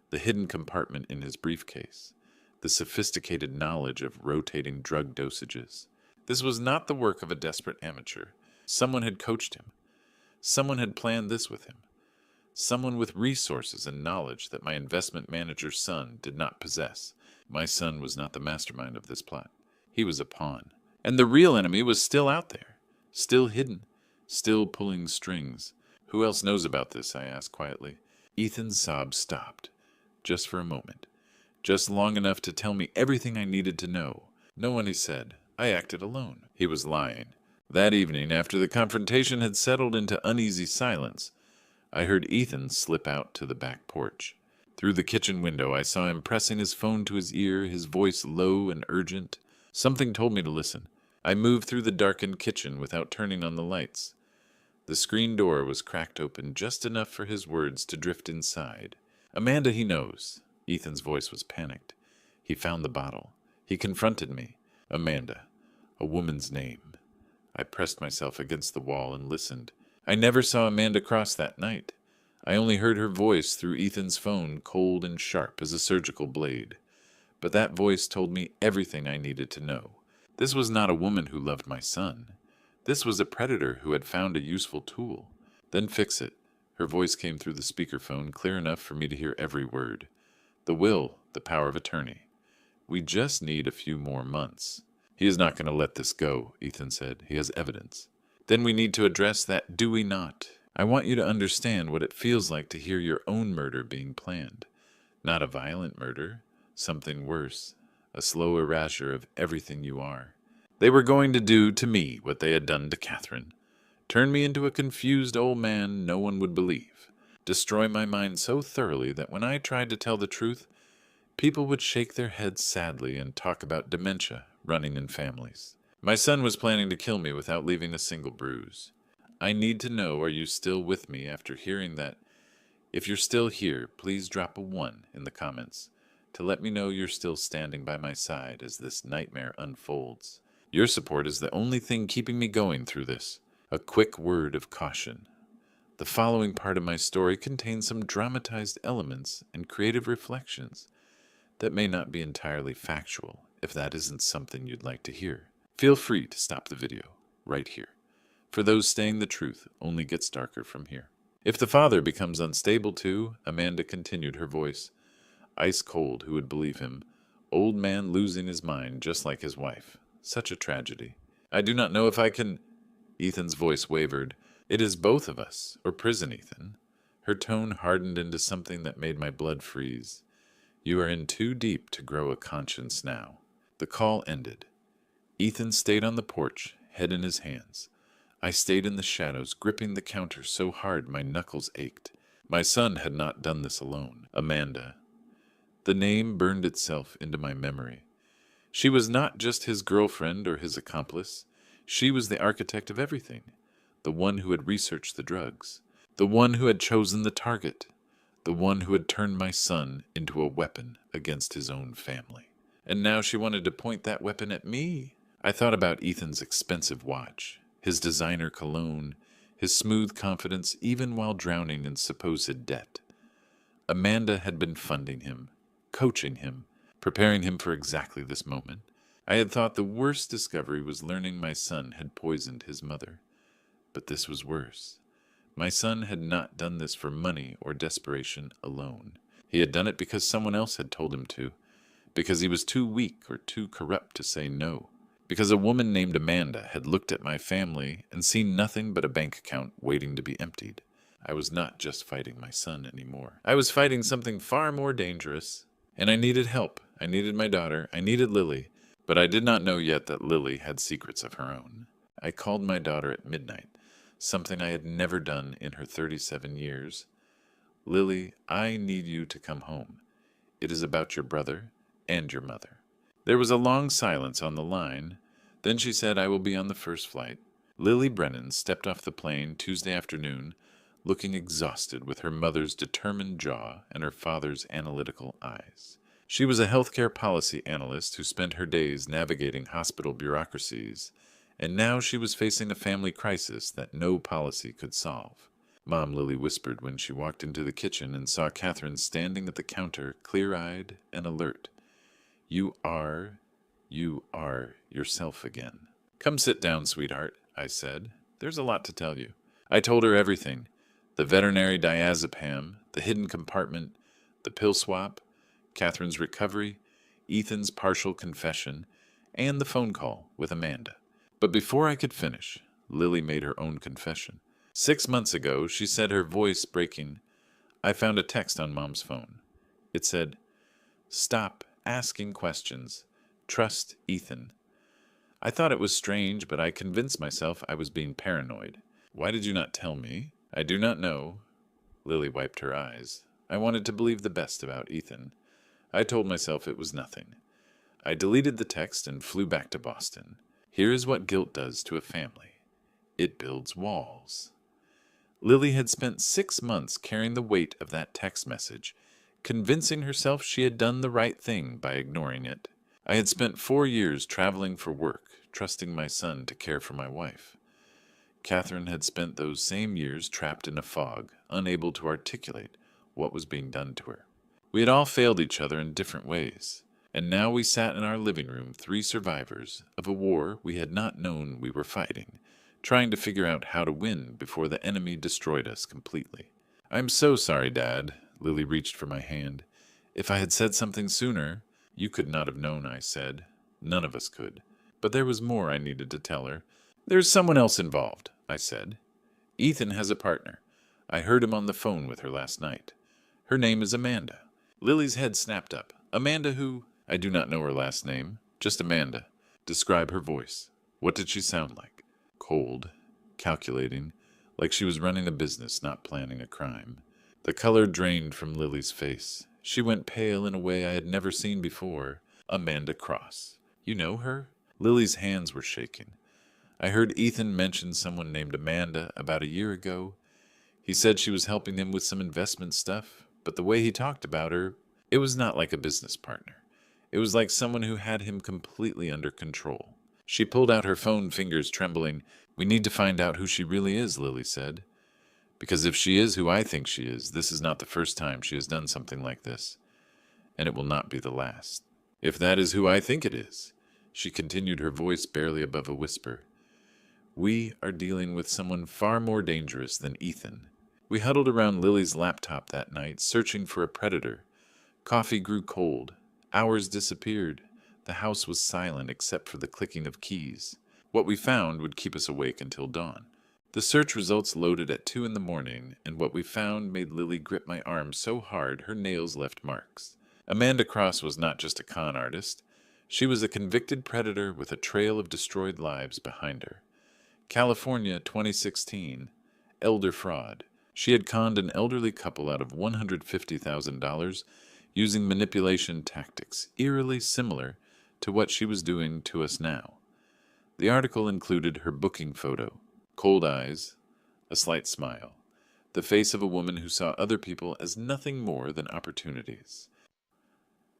Speaker 1: the hidden compartment in his briefcase, the sophisticated knowledge of rotating drug dosages. This was not the work of a desperate amateur. Someone had coached him. Someone had planned this with him. Someone with resources and knowledge that my investment manager's son did not possess. My son was not the mastermind of this plot. He was a pawn. And the real enemy was still out there, still hidden, still pulling strings. Who else knows about this? I asked quietly. Ethan's sobs stopped, just for a moment, just long enough to tell me everything I needed to know. No one, he said. I acted alone. He was lying. That evening, after the confrontation had settled into uneasy silence, I heard Ethan slip out to the back porch. Through the kitchen window, I saw him pressing his phone to his ear, his voice low and urgent. Something told me to listen. I moved through the darkened kitchen without turning on the lights. The screen door was cracked open just enough for his words to drift inside. Amanda, he knows. Ethan's voice was panicked. He found the bottle. He confronted me. Amanda. A woman's name. I pressed myself against the wall and listened. I never saw Amanda cross that night. I only heard her voice through Ethan's phone, cold and sharp as a surgical blade. But that voice told me everything I needed to know. This was not a woman who loved my son. This was a predator who had found a useful tool. Then fix it. Her voice came through the speakerphone, clear enough for me to hear every word. The will, the power of attorney. We just need a few more months. He is not going to let this go, Ethan said. He has evidence. Then we need to address that, do we not? I want you to understand what it feels like to hear your own murder being planned. Not a violent murder, something worse, a slow erasure of everything you are. They were going to do to me what they had done to Catherine. Turn me into a confused old man no one would believe. Destroy my mind so thoroughly that when I tried to tell the truth, people would shake their heads sadly and talk about dementia running in families. My son was planning to kill me without leaving a single bruise. I need to know, are you still with me after hearing that? If you're still here, please drop a 1 in the comments to let me know you're still standing by my side as this nightmare unfolds. Your support is the only thing keeping me going through this. A quick word of caution. The following part of my story contains some dramatized elements and creative reflections that may not be entirely factual. If that isn't something you'd like to hear, feel free to stop the video right here. For those staying the truth, only gets darker from here. If the father becomes unstable too, Amanda continued, her voice ice cold. Who would believe him? Old man losing his mind just like his wife. Such a tragedy. I do not know if I can... Ethan's voice wavered. It is both of us, or prison, Ethan. Her tone hardened into something that made my blood freeze. You are in too deep to grow a conscience now. The call ended. Ethan stayed on the porch, head in his hands. I stayed in the shadows, gripping the counter so hard my knuckles ached. My son had not done this alone. Amanda. The name burned itself into my memory. She was not just his girlfriend or his accomplice. She was the architect of everything. The one who had researched the drugs. The one who had chosen the target. The one who had turned my son into a weapon against his own family. And now she wanted to point that weapon at me. I thought about Ethan's expensive watch, his designer cologne, his smooth confidence even while drowning in supposed debt. Amanda had been funding him, coaching him, preparing him for exactly this moment. I had thought the worst discovery was learning my son had poisoned his mother. But this was worse. My son had not done this for money or desperation alone. He had done it because someone else had told him to, because he was too weak or too corrupt to say no, because a woman named Amanda had looked at my family and seen nothing but a bank account waiting to be emptied. I was not just fighting my son anymore. I was fighting something far more dangerous, and I needed help. I needed my daughter. I needed Lily, but I did not know yet that Lily had secrets of her own. I called my daughter at midnight, something I had never done in her 37 years. Lily, I need you to come home. It is about your brother and your mother. There was a long silence on the line. Then she said, I will be on the first flight. Lily Brennan stepped off the plane Tuesday afternoon, looking exhausted with her mother's determined jaw and her father's analytical eyes. She was a healthcare policy analyst who spent her days navigating hospital bureaucracies, and now she was facing a family crisis that no policy could solve. Mom, Lily whispered when she walked into the kitchen and saw Catherine standing at the counter, clear-eyed and alert. You are yourself again. Come sit down, sweetheart, I said. There's a lot to tell you. I told her everything. The veterinary diazepam, the hidden compartment, the pill swap, Catherine's recovery, Ethan's partial confession, and the phone call with Amanda. But before I could finish, Lily made her own confession. 6 months ago, she said, her voice breaking, I found a text on Mom's phone. It said, "Stop asking questions. Trust Ethan." I thought it was strange, but I convinced myself I was being paranoid. Why did you not tell me? I do not know. Lily wiped her eyes. I wanted to believe the best about Ethan. I told myself it was nothing. I deleted the text and flew back to Boston. Here is what guilt does to a family. It builds walls. Lily had spent 6 months carrying the weight of that text message, convincing herself she had done the right thing by ignoring it. I had spent 4 years traveling for work, trusting my son to care for my wife. Catherine had spent those same years trapped in a fog, unable to articulate what was being done to her. We had all failed each other in different ways, and now we sat in our living room, 3 survivors of a war we had not known we were fighting, trying to figure out how to win before the enemy destroyed us completely. I'm so sorry, Dad. Lily reached for my hand. If I had said something sooner, you could not have known, I said. None of us could. But there was more I needed to tell her. There's someone else involved, I said. Ethan has a partner. I heard him on the phone with her last night. Her name is Amanda. Lily's head snapped up. Amanda who? I do not know her last name. Just Amanda. Describe her voice. What did she sound like? Cold, calculating, like she was running a business, not planning a crime. The color drained from Lily's face. She went pale in a way I had never seen before. Amanda Cross. You know her? Lily's hands were shaking. I heard Ethan mention someone named Amanda about a year ago. He said she was helping him with some investment stuff, but the way he talked about her, it was not like a business partner. It was like someone who had him completely under control. She pulled out her phone, fingers trembling. We need to find out who she really is, Lily said. Because if she is who I think she is, this is not the first time she has done something like this. And it will not be the last. If that is who I think it is, she continued, her voice barely above a whisper. We are dealing with someone far more dangerous than Ethan. We huddled around Lily's laptop that night, searching for a predator. Coffee grew cold. Hours disappeared. The house was silent except for the clicking of keys. What we found would keep us awake until dawn. The search results loaded at 2 a.m, and what we found made Lily grip my arm so hard her nails left marks. Amanda Cross was not just a con artist. She was a convicted predator with a trail of destroyed lives behind her. California, 2016. Elder fraud. She had conned an elderly couple out of $150,000 using manipulation tactics eerily similar to what she was doing to us now. The article included her booking photo, cold eyes, a slight smile, the face of a woman who saw other people as nothing more than opportunities.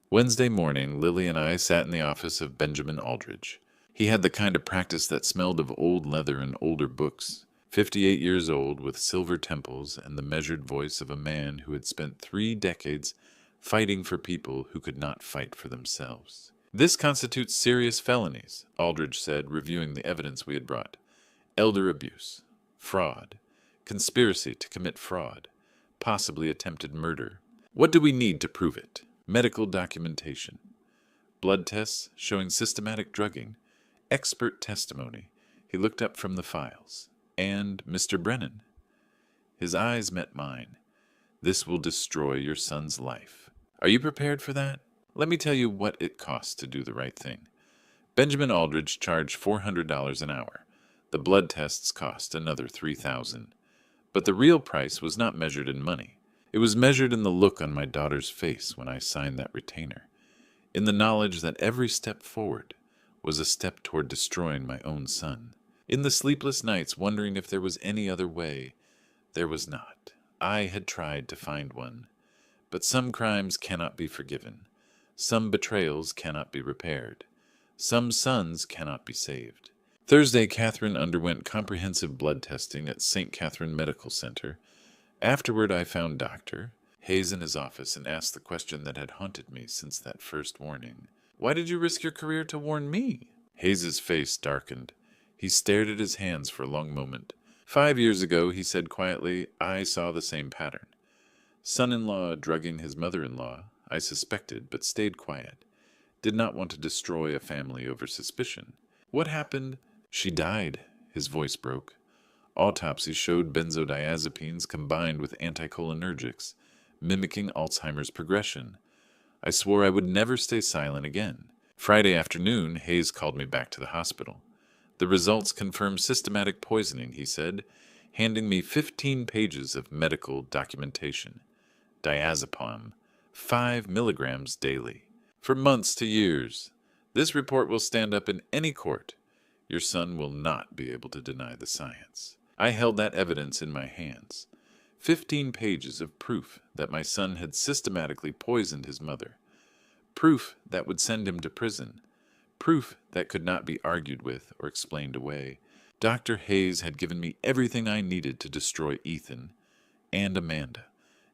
Speaker 1: Wednesday morning, Lily and I sat in the office of Benjamin Aldridge. He had the kind of practice that smelled of old leather and older books, 58 years old with silver temples and the measured voice of a man who had spent 3 decades fighting for people who could not fight for themselves. This constitutes serious felonies, Aldridge said, reviewing the evidence we had brought. Elder abuse, fraud, conspiracy to commit fraud, possibly attempted murder. What do we need to prove it? Medical documentation. Blood tests showing systematic drugging. Expert testimony. He looked up from the files. And Mr. Brennan. His eyes met mine. This will destroy your son's life. Are you prepared for that? Let me tell you what it costs to do the right thing. Benjamin Aldridge charged $400 an hour. The blood tests cost another $3,000. But the real price was not measured in money. It was measured in the look on my daughter's face when I signed that retainer, in the knowledge that every step forward was a step toward destroying my own son. In the sleepless nights wondering if there was any other way, there was not. I had tried to find one. But some crimes cannot be forgiven. Some betrayals cannot be repaired. Some sons cannot be saved. Thursday, Catherine underwent comprehensive blood testing at St. Catherine Medical Center. Afterward, I found Dr. Hayes in his office and asked the question that had haunted me since that first warning. Why did you risk your career to warn me? Hayes's face darkened. He stared at his hands for a long moment. 5 years ago, he said quietly, I saw the same pattern. Son-in-law drugging his mother-in-law, I suspected, but stayed quiet. Did not want to destroy a family over suspicion. What happened? She died. His voice broke. Autopsies showed benzodiazepines combined with anticholinergics, mimicking Alzheimer's progression. I swore I would never stay silent again. Friday afternoon, Hayes called me back to the hospital. The results confirm systematic poisoning, he said, handing me 15 pages of medical documentation. Diazepam, 5 milligrams daily. For months to years. This report will stand up in any court. Your son will not be able to deny the science. I held that evidence in my hands. 15 pages of proof that my son had systematically poisoned his mother. Proof that would send him to prison. Proof that could not be argued with or explained away. Dr. Hayes had given me everything I needed to destroy Ethan and Amanda,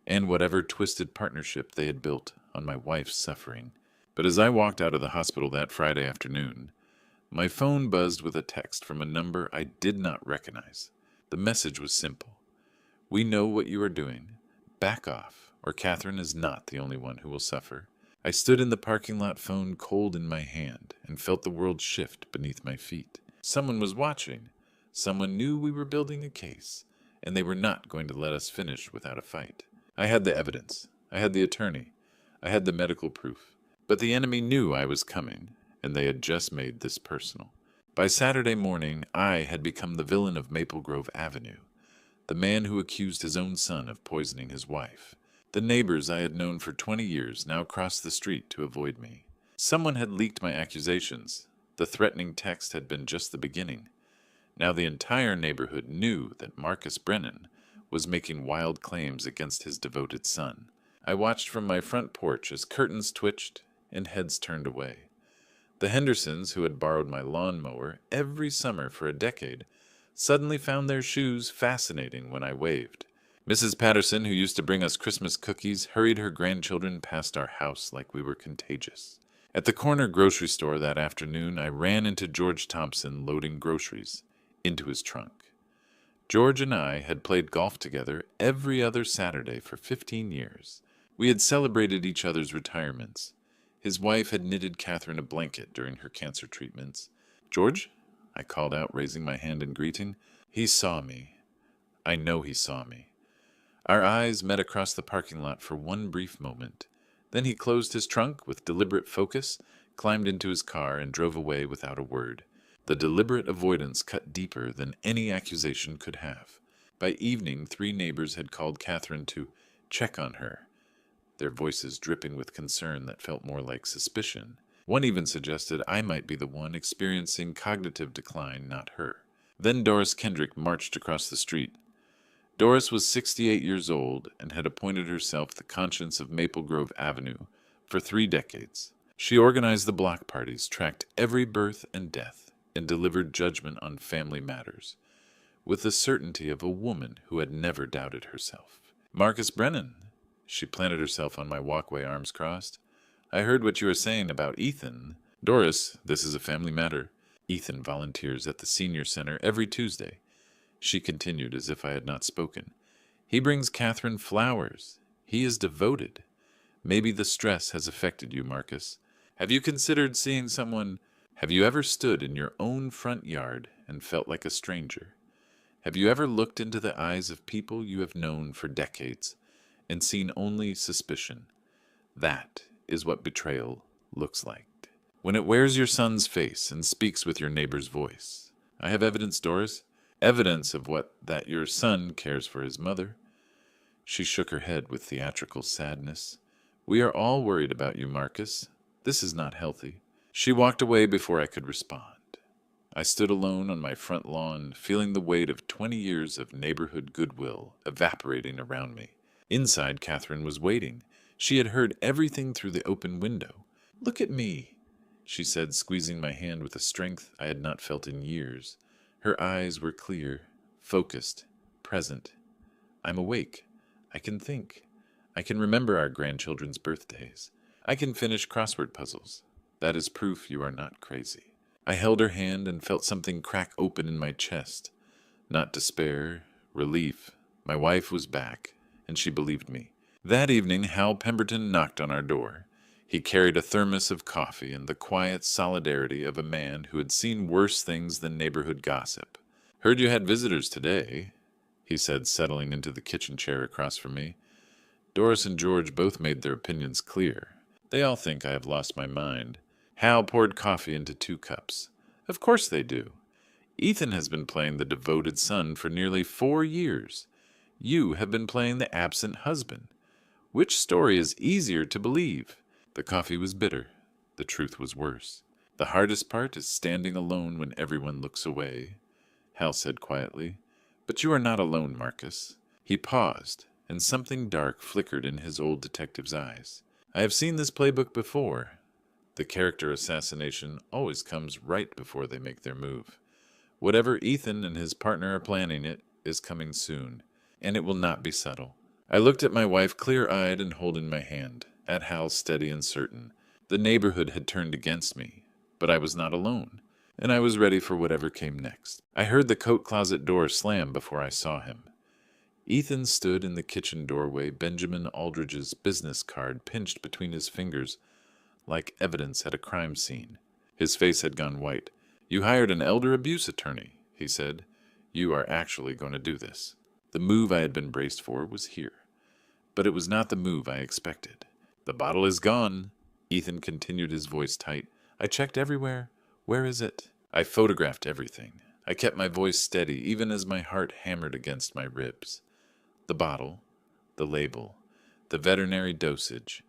Speaker 1: and whatever twisted partnership they had built on my wife's suffering. But as I walked out of the hospital that Friday afternoon, my phone buzzed with a text from a number I did not recognize. The message was simple. We know what you are doing. Back off, or Catherine is not the only one who will suffer. I stood in the parking lot, phone cold in my hand, and felt the world shift beneath my feet. Someone was watching. Someone knew we were building a case, and they were not going to let us finish without a fight. I had the evidence. I had the attorney. I had the medical proof. But the enemy knew I was coming, and they had just made this personal. By Saturday morning, I had become the villain of Maple Grove Avenue, the man who accused his own son of poisoning his wife. The neighbors I had known for 20 years now crossed the street to avoid me. Someone had leaked my accusations. The threatening text had been just the beginning. Now the entire neighborhood knew that Marcus Brennan was making wild claims against his devoted son. I watched from my front porch as curtains twitched and heads turned away. The Hendersons, who had borrowed my lawnmower every summer for a decade, suddenly found their shoes fascinating when I waved. Mrs. Patterson, who used to bring us Christmas cookies, hurried her grandchildren past our house like we were contagious. At the corner grocery store that afternoon, I ran into George Thompson loading groceries into his trunk. George and I had played golf together every other Saturday for 15 years. We had celebrated each other's retirements. His wife had knitted Catherine a blanket during her cancer treatments. "George?" I called out, raising my hand in greeting. He saw me. I know he saw me. Our eyes met across the parking lot for one brief moment. Then he closed his trunk with deliberate focus, climbed into his car, and drove away without a word. The deliberate avoidance cut deeper than any accusation could have. By evening, 3 neighbors had called Catherine to check on her, their voices dripping with concern that felt more like suspicion. One even suggested I might be the one experiencing cognitive decline, not her. Then Doris Kendrick marched across the street. Doris was 68 years old and had appointed herself the conscience of Maple Grove Avenue for 3 decades. She organized the block parties, tracked every birth and death, and delivered judgment on family matters, with the certainty of a woman who had never doubted herself. "Marcus Brennan," she planted herself on my walkway, arms crossed. "I heard what you were saying about Ethan. Doris, this is a family matter. Ethan volunteers at the senior center every Tuesday." She continued as if I had not spoken. "He brings Catherine flowers. He is devoted. Maybe the stress has affected you, Marcus. Have you considered seeing someone? Have you ever stood in your own front yard and felt like a stranger? Have you ever looked into the eyes of people you have known for decades and seen only suspicion? That is what betrayal looks like. When it wears your son's face and speaks with your neighbor's voice. I have evidence, Doris. Evidence of what that your son cares for his mother." She shook her head with theatrical sadness. "We are all worried about you, Marcus. This is not healthy." She walked away before I could respond. I stood alone on my front lawn, feeling the weight of 20 years of neighborhood goodwill evaporating around me. Inside, Catherine was waiting. She had heard everything through the open window. "Look at me," she said, squeezing my hand with a strength I had not felt in years. Her eyes were clear, focused, present. "I'm awake. I can think. I can remember our grandchildren's birthdays. I can finish crossword puzzles. That is proof you are not crazy." I held her hand and felt something crack open in my chest. Not despair, relief. My wife was back, and she believed me. That evening, Hal Pemberton knocked on our door. He carried a thermos of coffee and the quiet solidarity of a man who had seen worse things than neighborhood gossip. "Heard you had visitors today," he said, settling into the kitchen chair across from me. Doris and George both made their opinions clear. They all think I have lost my mind. Hal poured coffee into 2 cups. "Of course they do. Ethan has been playing the devoted son for nearly 4 years. You have been playing the absent husband. Which story is easier to believe?" The coffee was bitter. The truth was worse. "The hardest part is standing alone when everyone looks away," Hal said quietly. "But you are not alone, Marcus." He paused, and something dark flickered in his old detective's eyes. "I have seen this playbook before. The character assassination always comes right before they make their move. Whatever Ethan and his partner are planning, it is coming soon, and it will not be subtle." I looked at my wife clear-eyed and holding my hand, at Hal steady and certain. The neighborhood had turned against me, but I was not alone, and I was ready for whatever came next. I heard the coat closet door slam before I saw him. Ethan stood in the kitchen doorway, Benjamin Aldridge's business card pinched between his fingers like evidence at a crime scene. His face had gone white. "You hired an elder abuse attorney," he said. "You are actually going to do this." The move I had been braced for was here. But it was not the move I expected. "The bottle is gone." Ethan continued, his voice tight. "I checked everywhere. Where is it?" I photographed everything. I kept my voice steady, even as my heart hammered against my ribs. The bottle, the label, the veterinary dosage.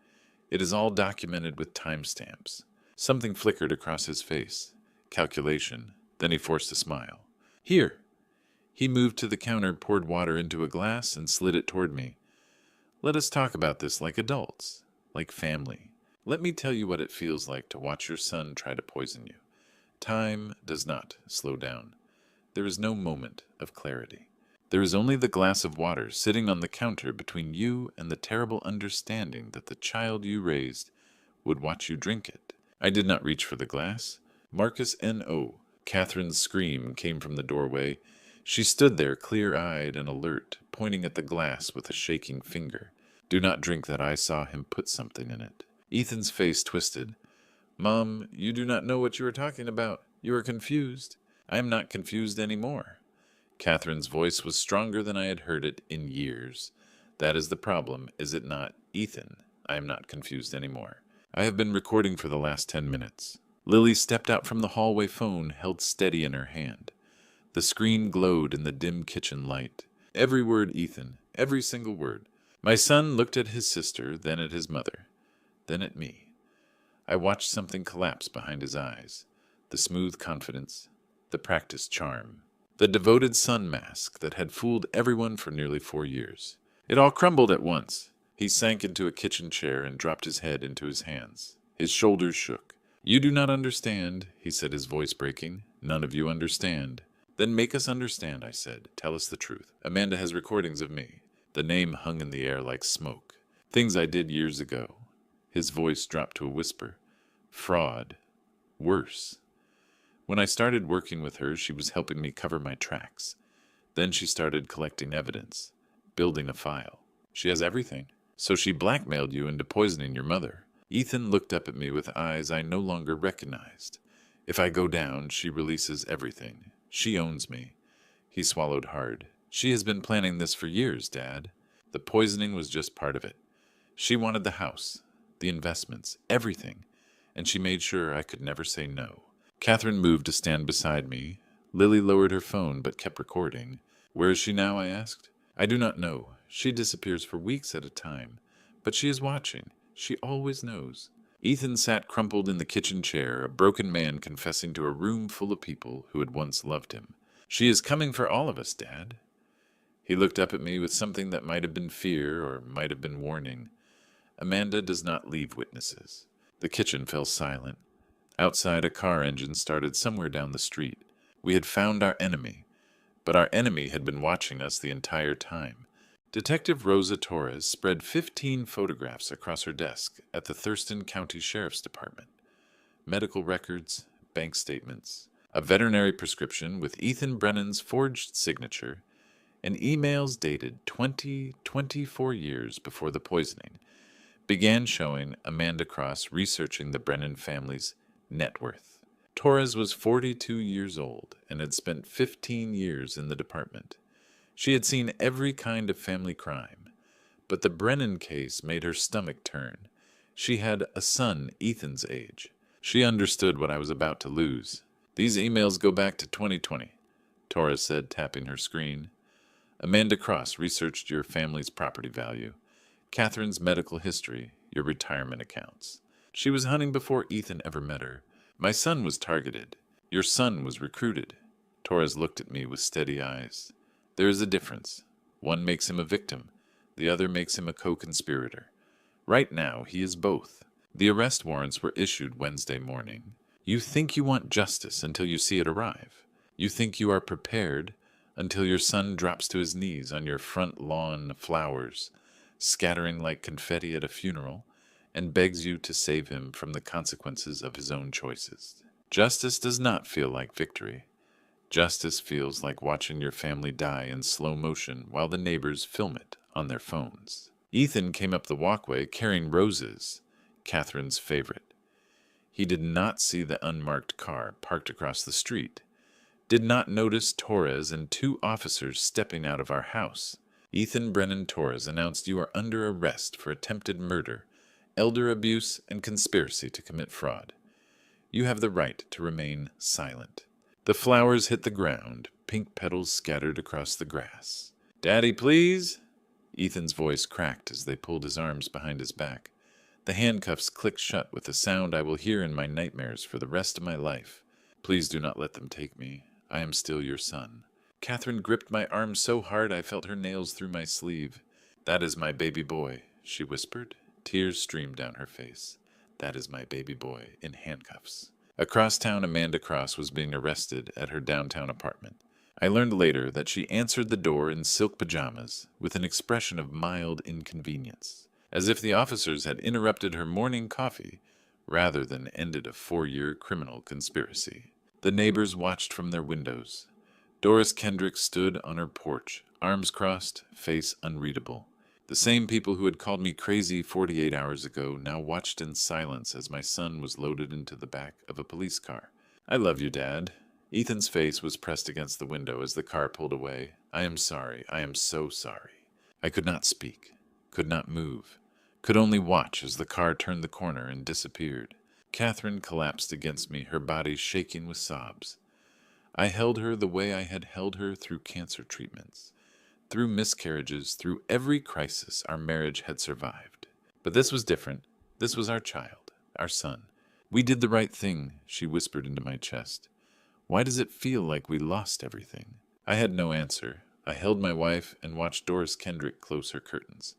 Speaker 1: It is all documented with timestamps. Something flickered across his face. Calculation. Then he forced a smile. "Here." He moved to the counter, poured water into a glass, and slid it toward me. "Let us talk about this like adults, like family. Let me tell you what it feels like to watch your son try to poison you. Time does not slow down. There is no moment of clarity. There is only the glass of water sitting on the counter between you and the terrible understanding that the child you raised would watch you drink it." I did not reach for the glass. "Marcus N.O." Catherine's scream came from the doorway. She stood there, clear-eyed and alert, pointing at the glass with a shaking finger. "Do not drink that. I saw him put something in it." Ethan's face twisted. "Mom, you do not know what you are talking about. You are confused." "I am not confused anymore." Catherine's voice was stronger than I had heard it in years. "That is the problem, is it not, Ethan? I am not confused anymore. I have been recording for the last 10 minutes. Lily stepped out from the hallway phone, held steady in her hand. The screen glowed in the dim kitchen light. Every word, Ethan, every single word. My son looked at his sister, then at his mother, then at me. I watched something collapse behind his eyes. The smooth confidence, the practiced charm, the devoted son mask that had fooled everyone for nearly 4 years. It all crumbled at once. He sank into a kitchen chair and dropped his head into his hands. His shoulders shook. "You do not understand," he said, his voice breaking. "None of you understand." "Then make us understand," I said. "Tell us the truth. Amanda has recordings of me." The name hung in the air like smoke. "Things I did years ago." His voice dropped to a whisper. "Fraud. Worse. When I started working with her, she was helping me cover my tracks. Then she started collecting evidence, building a file. She has everything. So she blackmailed you into poisoning your mother." Ethan looked up at me with eyes I no longer recognized. "If I go down, she releases everything. She owns me." He swallowed hard. "She has been planning this for years, Dad. The poisoning was just part of it. She wanted the house, the investments, everything, and she made sure I could never say no." Catherine moved to stand beside me. Lily lowered her phone but kept recording. "Where is she now?" I asked. "I do not know. She disappears for weeks at a time. But she is watching. She always knows." Ethan sat crumpled in the kitchen chair, a broken man confessing to a room full of people who had once loved him. "She is coming for all of us, Dad." He looked up at me with something that might have been fear or might have been warning. "Amanda does not leave witnesses." The kitchen fell silent. Outside, a car engine started somewhere down the street. We had found our enemy, but our enemy had been watching us the entire time. Detective Rosa Torres spread 15 photographs across her desk at the Thurston County Sheriff's Department. Medical records, bank statements, a veterinary prescription with Ethan Brennan's forged signature, and emails dated 24 years before the poisoning began showing Amanda Cross researching the Brennan family's net worth. Torres was 42 years old and had spent 15 years in the department. She had seen every kind of family crime, but the Brennan case made her stomach turn. She had a son Ethan's age. She understood what I was about to lose. "These emails go back to 2020, Torres said, tapping her screen. "Amanda Cross researched your family's property value, Catherine's medical history, your retirement accounts. She was hunting before Ethan ever met her. My son was targeted. Your son was recruited." Torres looked at me with steady eyes. "There is a difference. One makes him a victim. The other makes him a co-conspirator. Right now, he is both. The arrest warrants were issued Wednesday morning. You think you want justice until you see it arrive. You think you are prepared until your son drops to his knees on your front lawn flowers, scattering like confetti at a funeral, and begs you to save him from the consequences of his own choices. Justice does not feel like victory. Justice feels like watching your family die in slow motion while the neighbors film it on their phones." Ethan came up the walkway carrying roses, Catherine's favorite. He did not see the unmarked car parked across the street, did not notice Torres and 2 officers stepping out of our house. "Ethan Brennan Torres announced you are under arrest for attempted murder elder abuse, and conspiracy to commit fraud. You have the right to remain silent. The flowers hit the ground, pink petals scattered across the grass. Daddy, please? Ethan's voice cracked as they pulled his arms behind his back. The handcuffs clicked shut with a sound I will hear in my nightmares for the rest of my life. Please do not let them take me. I am still your son. Catherine gripped my arm so hard I felt her nails through my sleeve. That is my baby boy, she whispered. Tears streamed down her face. That is my baby boy in handcuffs. Across town, Amanda Cross was being arrested at her downtown apartment. I learned later that she answered the door in silk pajamas with an expression of mild inconvenience, as if the officers had interrupted her morning coffee rather than ended a 4-year criminal conspiracy. The neighbors watched from their windows. Doris Kendrick stood on her porch, arms crossed, face unreadable. The same people who had called me crazy 48 hours ago now watched in silence as my son was loaded into the back of a police car. I love you, Dad. Ethan's face was pressed against the window as the car pulled away. I am sorry. I am so sorry. I could not speak, could not move, could only watch as the car turned the corner and disappeared. Catherine collapsed against me, her body shaking with sobs. I held her the way I had held her through cancer treatments, through miscarriages, through every crisis our marriage had survived. But this was different. This was our child, our son. We did the right thing, she whispered into my chest. Why does it feel like we lost everything? I had no answer. I held my wife and watched Doris Kendrick close her curtains.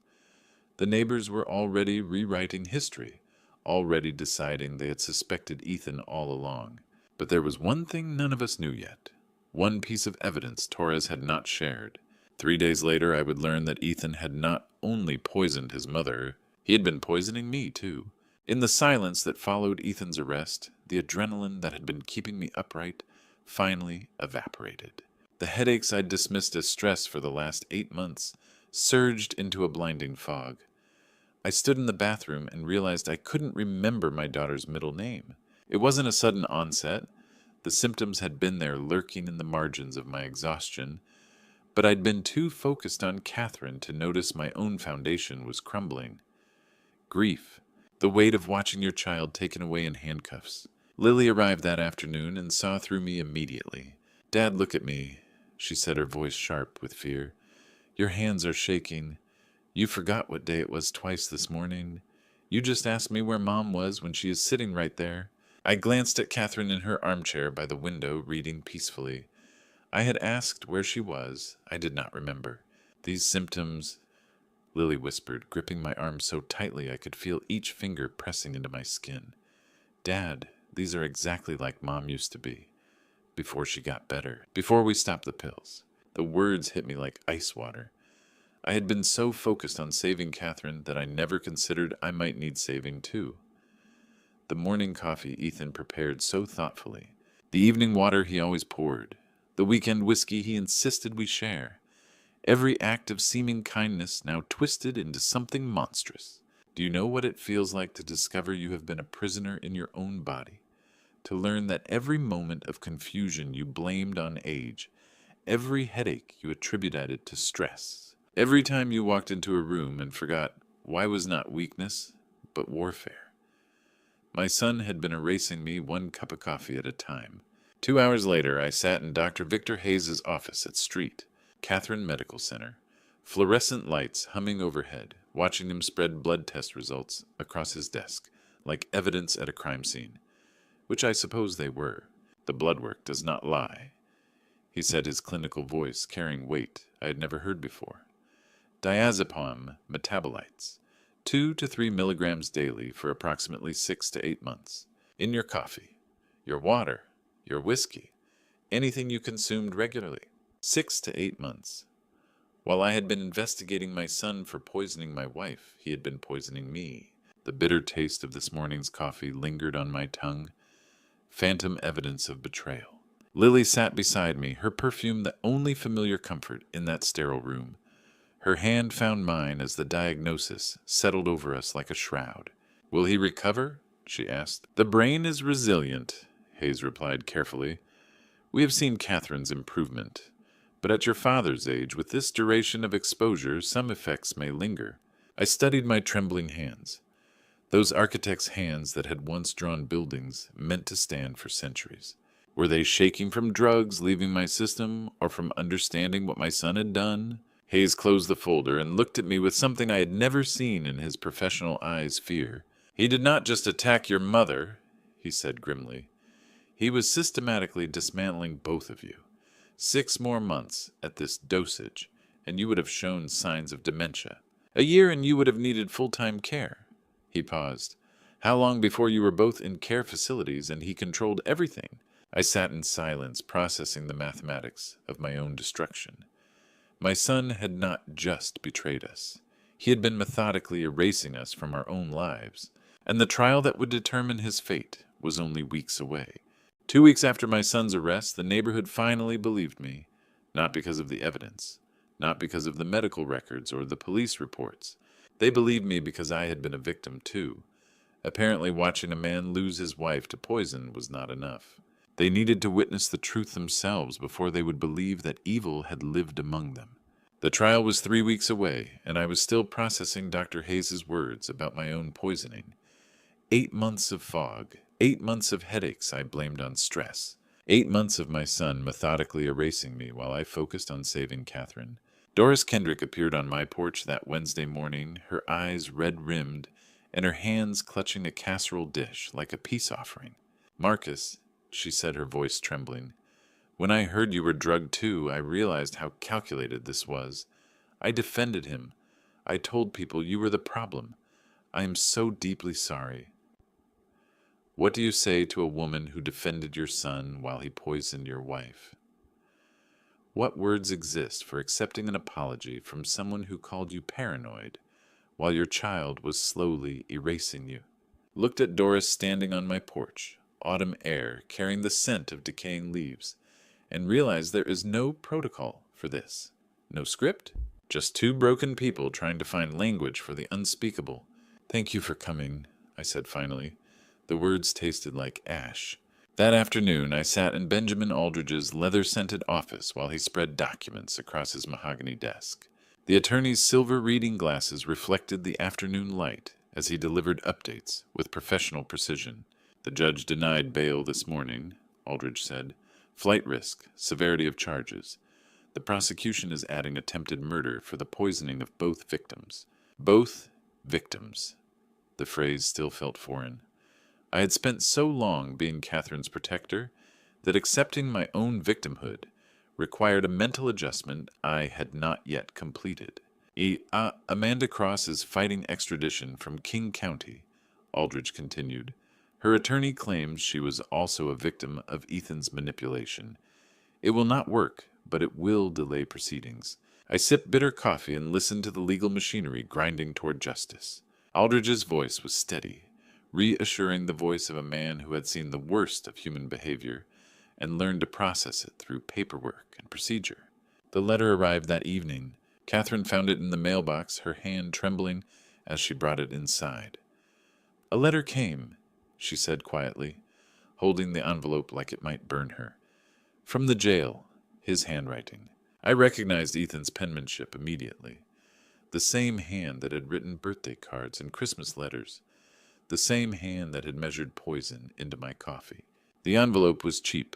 Speaker 1: The neighbors were already rewriting history, already deciding they had suspected Ethan all along. But there was one thing none of us knew yet. One piece of evidence Torres had not shared. 3 days later, I would learn that Ethan had not only poisoned his mother, he had been poisoning me, too. In the silence that followed Ethan's arrest, the adrenaline that had been keeping me upright finally evaporated. The headaches I'd dismissed as stress for the last 8 months surged into a blinding fog. I stood in the bathroom and realized I couldn't remember my daughter's middle name. It wasn't a sudden onset. The symptoms had been there lurking in the margins of my exhaustion, but I'd been too focused on Catherine to notice my own foundation was crumbling. Grief. The weight of watching your child taken away in handcuffs. Lily arrived that afternoon and saw through me immediately. Dad, look at me, she said, her voice sharp with fear. Your hands are shaking. You forgot what day it was twice this morning. You just asked me where Mom was when she is sitting right there. I glanced at Catherine in her armchair by the window, reading peacefully. I had asked where she was. I did not remember. These symptoms, Lily whispered, gripping my arm so tightly I could feel each finger pressing into my skin. Dad, these are exactly like Mom used to be. Before she got better. Before we stopped the pills. The words hit me like ice water. I had been so focused on saving Catherine that I never considered I might need saving too. The morning coffee Ethan prepared so thoughtfully. The evening water he always poured. The weekend whiskey he insisted we share. Every act of seeming kindness now twisted into something monstrous. Do you know what it feels like to discover you have been a prisoner in your own body? To learn that every moment of confusion you blamed on age, every headache you attributed to stress, every time you walked into a room and forgot why was not weakness, but warfare. My son had been erasing me one cup of coffee at a time. 2 hours later, I sat in Dr. Victor Hayes' office at Street, Catherine Medical Center, fluorescent lights humming overhead, watching him spread blood test results across his desk, like evidence at a crime scene, which I suppose they were. The blood work does not lie, he said, his clinical voice carrying weight I had never heard before. Diazepam metabolites, 2 to 3 milligrams daily for approximately 6 to 8 months. In your coffee, your water, your whiskey, anything you consumed regularly. 6 to 8 months. While I had been investigating my son for poisoning my wife, he had been poisoning me. The bitter taste of this morning's coffee lingered on my tongue. Phantom evidence of betrayal. Lily sat beside me, her perfume the only familiar comfort in that sterile room. Her hand found mine as the diagnosis settled over us like a shroud. Will he recover? She asked. The brain is resilient, Hayes replied carefully. We have seen Catherine's improvement. But at your father's age, with this duration of exposure, some effects may linger. I studied my trembling hands. Those architects' hands that had once drawn buildings meant to stand for centuries. Were they shaking from drugs leaving my system, or from understanding what my son had done? Hayes closed the folder and looked at me with something I had never seen in his professional eyes fear. "He did not just attack your mother," he said grimly. "He was systematically dismantling both of you. 6 more months at this dosage, and you would have shown signs of dementia. A year and you would have needed full-time care." He paused. "How long before you were both in care facilities and he controlled everything?" I sat in silence, processing the mathematics of my own destruction. My son had not just betrayed us. He had been methodically erasing us from our own lives, and the trial that would determine his fate was only weeks away. 2 weeks after my son's arrest, the neighborhood finally believed me, not because of the evidence, not because of the medical records or the police reports. They believed me because I had been a victim too. Apparently, watching a man lose his wife to poison was not enough. They needed to witness the truth themselves before they would believe that evil had lived among them. The trial was 3 weeks away, and I was still processing Dr. Hayes's words about my own poisoning. 8 months of fog, 8 months of headaches I blamed on stress, 8 months of my son methodically erasing me while I focused on saving Catherine. Doris Kendrick appeared on my porch that Wednesday morning, her eyes red-rimmed, and her hands clutching a casserole dish like a peace offering. "Marcus," she said, her voice trembling, "when I heard you were drugged too, I realized how calculated this was. I defended him. I told people you were the problem. I am so deeply sorry." "What do you say to a woman who defended your son while he poisoned your wife?" What words exist for accepting an apology from someone who called you paranoid while your child was slowly erasing you? Looked at Doris standing on my porch, autumn air carrying the scent of decaying leaves, and realized there is no protocol for this. No script, just 2 broken people trying to find language for the unspeakable. "Thank you for coming," I said finally. The words tasted like ash. That afternoon, I sat in Benjamin Aldridge's leather-scented office while he spread documents across his mahogany desk. The attorney's silver reading glasses reflected the afternoon light as he delivered updates with professional precision. "The judge denied bail this morning," Aldridge said. "Flight risk, severity of charges. The prosecution is adding attempted murder for the poisoning of both victims." Both victims. The phrase still felt foreign. I had spent so long being Catherine's protector that accepting my own victimhood required a mental adjustment I had not yet completed. Amanda Cross is fighting extradition from King County," Aldridge continued. "Her attorney claims she was also a victim of Ethan's manipulation. It will not work, but it will delay proceedings." I sipped bitter coffee and listened to the legal machinery grinding toward justice. Aldridge's voice was steady, reassuring, the voice of a man who had seen the worst of human behavior and learned to process it through paperwork and procedure. The letter arrived that evening. Catherine found it in the mailbox, her hand trembling as she brought it inside. "A letter came," she said quietly, holding the envelope like it might burn her. "From the jail," his handwriting. I recognized Ethan's penmanship immediately. The same hand that had written birthday cards and Christmas letters. The same hand that had measured poison into my coffee. The envelope was cheap,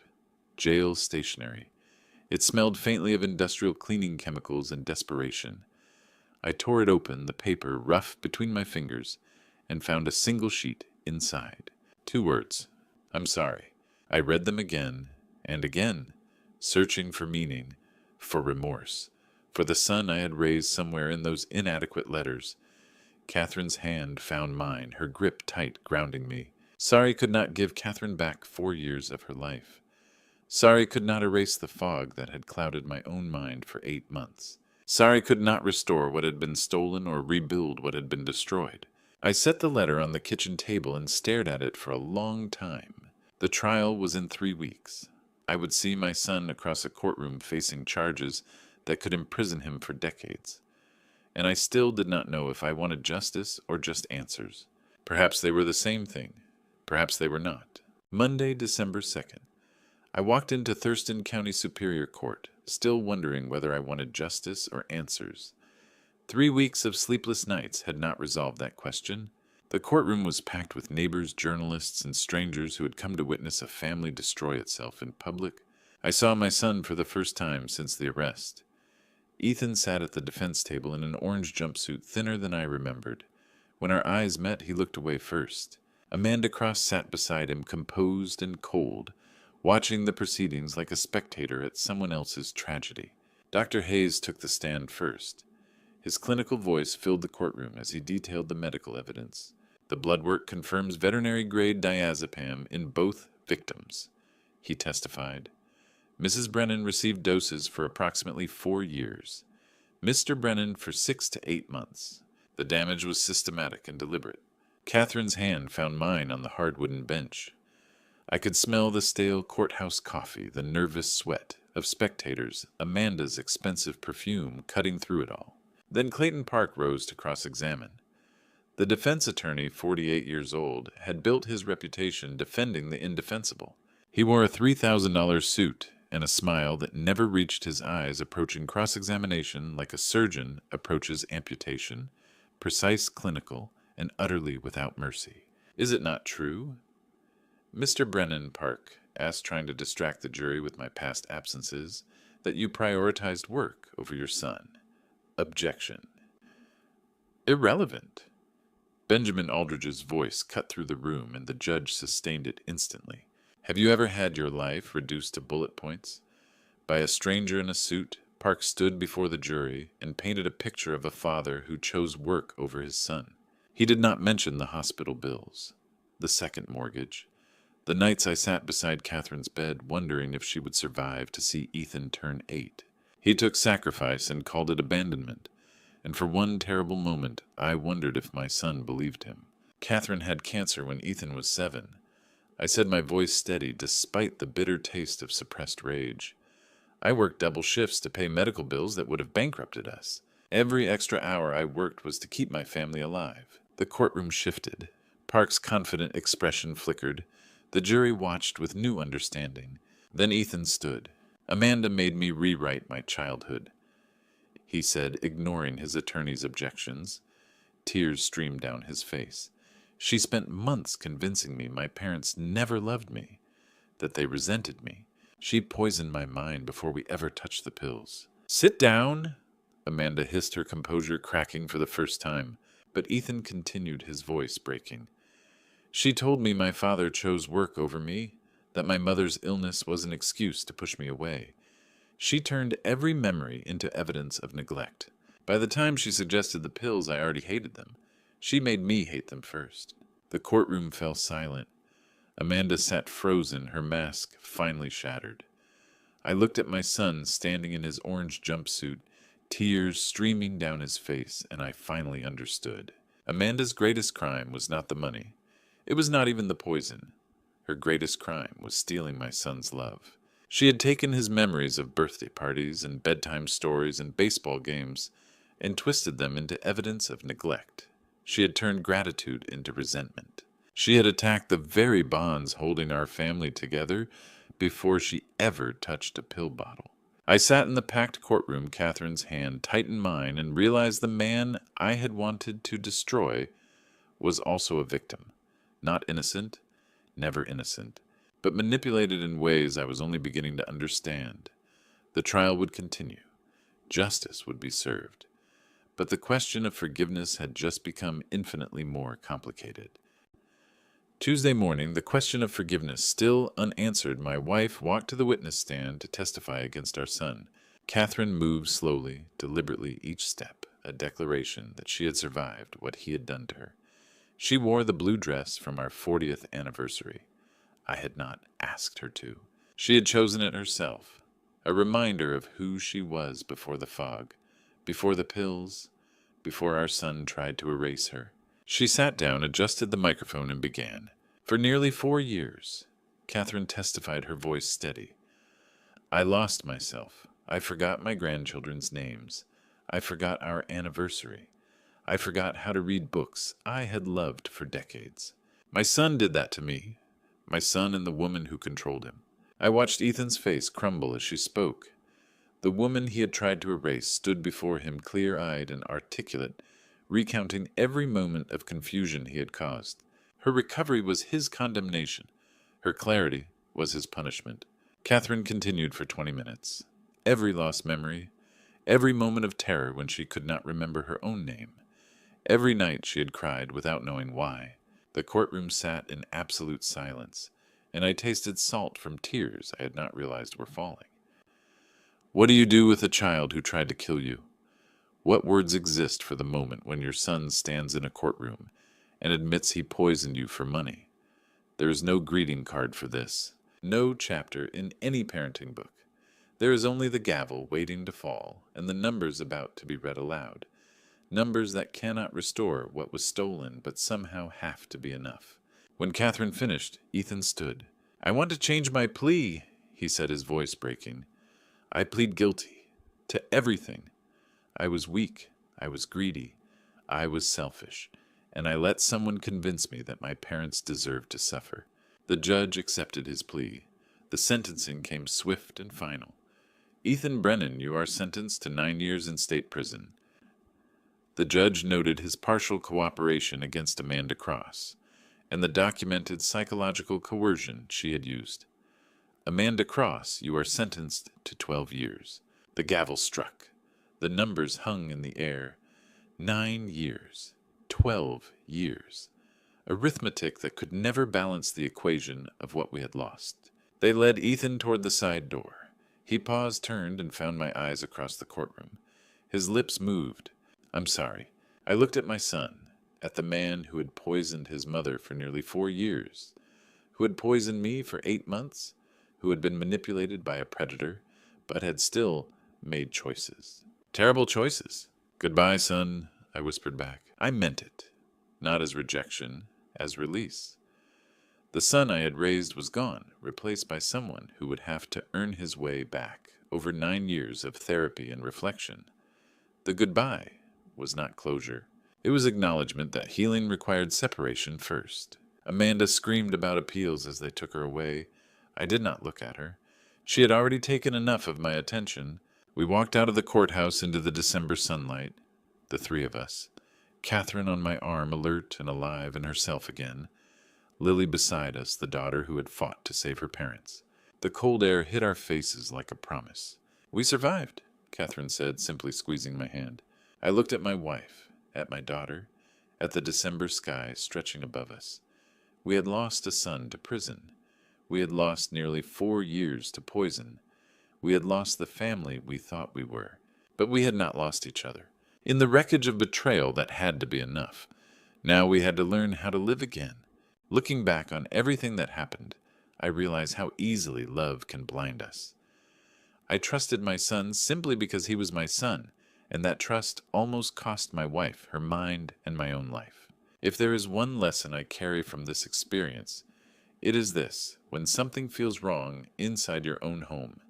Speaker 1: jail stationery. It smelled faintly of industrial cleaning chemicals and desperation. I tore it open, the paper rough between my fingers, and found a single sheet inside. 2 words. "I'm sorry." I read them again and again, searching for meaning, for remorse, for the son I had raised somewhere in those inadequate letters. Catherine's hand found mine, her grip tight, grounding me. Sorry could not give Catherine back 4 years of her life. Sorry could not erase the fog that had clouded my own mind for 8 months. Sorry could not restore what had been stolen or rebuild what had been destroyed. I set the letter on the kitchen table and stared at it for a long time. The trial was in 3 weeks. I would see my son across a courtroom facing charges that could imprison him for decades. And I still did not know if I wanted justice or just answers. Perhaps they were the same thing. Perhaps they were not. Monday, December 2nd. I walked into Thurston County Superior Court, still wondering whether I wanted justice or answers. 3 weeks of sleepless nights had not resolved that question. The courtroom was packed with neighbors, journalists, and strangers who had come to witness a family destroy itself in public. I saw my son for the first time since the arrest. Ethan sat at the defense table in an orange jumpsuit thinner than I remembered. When our eyes met, he looked away first. Amanda Cross sat beside him, composed and cold, watching the proceedings like a spectator at someone else's tragedy. Dr. Hayes took the stand first. His clinical voice filled the courtroom as he detailed the medical evidence. The blood work confirms veterinary-grade diazepam in both victims, he testified. Mrs. Brennan received doses for approximately 4 years. Mr. Brennan for 6 to 8 months. The damage was systematic and deliberate. Catherine's hand found mine on the hard wooden bench. I could smell the stale courthouse coffee, the nervous sweat of spectators, Amanda's expensive perfume cutting through it all. Then Clayton Park rose to cross-examine. The defense attorney, 48 years old, had built his reputation defending the indefensible. He wore a $3,000 suit and a smile that never reached his eyes, approaching cross-examination like a surgeon approaches amputation, precise, clinical, and utterly without mercy. Is it not true? Mr. Brennan, Park asked, trying to distract the jury with my past absences, that you prioritized work over your son. Objection. Irrelevant. Benjamin Aldridge's voice cut through the room, and the judge sustained it instantly. Have you ever had your life reduced to bullet points? By a stranger in a suit, Park stood before the jury and painted a picture of a father who chose work over his son. He did not mention the hospital bills, the second mortgage, the nights I sat beside Catherine's bed wondering if she would survive to see Ethan turn 8. He took sacrifice and called it abandonment, and for one terrible moment I wondered if my son believed him. Catherine had cancer when Ethan was 7. I said, my voice steady despite the bitter taste of suppressed rage. I worked double shifts to pay medical bills that would have bankrupted us. Every extra hour I worked was to keep my family alive. The courtroom shifted. Park's confident expression flickered. The jury watched with new understanding. Then Ethan stood. Amanda made me rewrite my childhood, he said, ignoring his attorney's objections. Tears streamed down his face. She spent months convincing me my parents never loved me, that they resented me. She poisoned my mind before we ever touched the pills. Sit down, Amanda hissed, her composure cracking for the first time, but Ethan continued, his voice breaking. She told me my father chose work over me, that my mother's illness was an excuse to push me away. She turned every memory into evidence of neglect. By the time she suggested the pills, I already hated them. She made me hate them first. The courtroom fell silent. Amanda sat frozen, her mask finally shattered. I looked at my son standing in his orange jumpsuit, tears streaming down his face, and I finally understood. Amanda's greatest crime was not the money. It was not even the poison. Her greatest crime was stealing my son's love. She had taken his memories of birthday parties and bedtime stories and baseball games and twisted them into evidence of neglect. She had turned gratitude into resentment. She had attacked the very bonds holding our family together before she ever touched a pill bottle. I sat in the packed courtroom, Catherine's hand tightened mine, and realized the man I had wanted to destroy was also a victim. Not innocent, never innocent, but manipulated in ways I was only beginning to understand. The trial would continue. Justice would be served. But the question of forgiveness had just become infinitely more complicated. Tuesday morning, the question of forgiveness still unanswered, my wife walked to the witness stand to testify against our son. Catherine moved slowly, deliberately, each step a declaration that she had survived what he had done to her. She wore the blue dress from our 40th anniversary. I had not asked her to. She had chosen it herself, a reminder of who she was before the fog, before the pills, before our son tried to erase her. She sat down, adjusted the microphone, and began. For nearly 4 years, Catherine testified, her voice steady. I lost myself. I forgot my grandchildren's names. I forgot our anniversary. I forgot how to read books I had loved for decades. My son did that to me, my son and the woman who controlled him. I watched Ethan's face crumble as she spoke. The woman he had tried to erase stood before him, clear-eyed and articulate, recounting every moment of confusion he had caused. Her recovery was his condemnation. Her clarity was his punishment. Catherine continued for 20 minutes. Every lost memory, every moment of terror when she could not remember her own name, every night she had cried without knowing why. The courtroom sat in absolute silence, and I tasted salt from tears I had not realized were falling. What do you do with a child who tried to kill you? What words exist for the moment when your son stands in a courtroom and admits he poisoned you for money? There is no greeting card for this, no chapter in any parenting book. There is only the gavel waiting to fall and the numbers about to be read aloud. Numbers that cannot restore what was stolen but somehow have to be enough. When Catherine finished, Ethan stood. "I want to change my plea," he said, his voice breaking. "I plead guilty to everything. I was weak, I was greedy, I was selfish, and I let someone convince me that my parents deserved to suffer." The judge accepted his plea. The sentencing came swift and final. "Ethan Brennan, you are sentenced to 9 years in state prison." The judge noted his partial cooperation against Amanda Cross, and the documented psychological coercion she had used. "Amanda Cross, you are sentenced to 12 years. The gavel struck. The numbers hung in the air. 9 years. 12 years. Arithmetic that could never balance the equation of what we had lost. They led Ethan toward the side door. He paused, turned, and found my eyes across the courtroom. His lips moved. "I'm sorry." I looked at my son, at the man who had poisoned his mother for nearly 4 years, who had poisoned me for 8 months, who had been manipulated by a predator, but had still made choices. Terrible choices. "Goodbye, son," I whispered back. I meant it, not as rejection, as release. The son I had raised was gone, replaced by someone who would have to earn his way back over 9 years of therapy and reflection. The goodbye was not closure. It was acknowledgement that healing required separation first. Amanda screamed about appeals as they took her away. I did not look at her. She had already taken enough of my attention. We walked out of the courthouse into the December sunlight, the three of us. Catherine on my arm, alert and alive and herself again. Lily beside us, the daughter who had fought to save her parents. The cold air hit our faces like a promise. "We survived," Catherine said, simply squeezing my hand. I looked at my wife, at my daughter, at the December sky stretching above us. We had lost a son to prison. We had lost nearly 4 years to poison. We had lost the family we thought we were. But we had not lost each other. In the wreckage of betrayal, that had to be enough. Now we had to learn how to live again. Looking back on everything that happened, I realize how easily love can blind us. I trusted my son simply because he was my son, and that trust almost cost my wife her mind and my own life. If there is one lesson I carry from this experience, it is this: when something feels wrong inside your own home,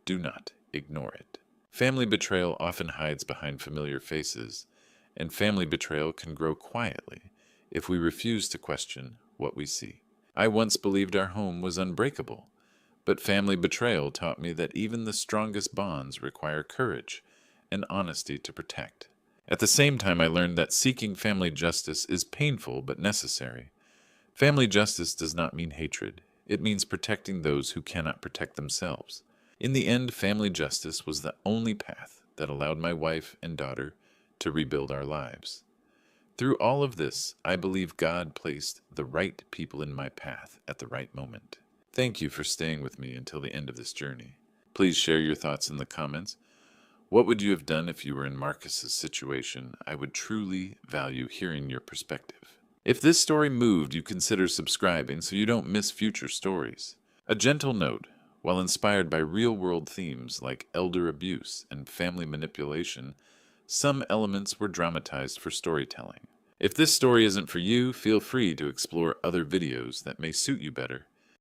Speaker 1: do not ignore it. Family betrayal often hides behind familiar faces, and family betrayal can grow quietly if we refuse to question what we see. I once believed our home was unbreakable, but family betrayal taught me that even the strongest bonds require courage and honesty to protect. At the same time, I learned that seeking family justice is painful but necessary. Family justice does not mean hatred. It means protecting those who cannot protect themselves. In the end, family justice was the only path that allowed my wife and daughter to rebuild our lives. Through all of this, I believe God placed the right people in my path at the right moment. Thank you for staying with me until the end of this journey. Please share your thoughts in the comments. What would you have done if you were in Marcus's situation? I would truly value hearing your perspective. If this story moved you, consider subscribing so you don't miss future stories. A gentle note: while inspired by real-world themes like elder abuse and family manipulation, some elements were dramatized for storytelling. If this story isn't for you, feel free to explore other videos that may suit you better.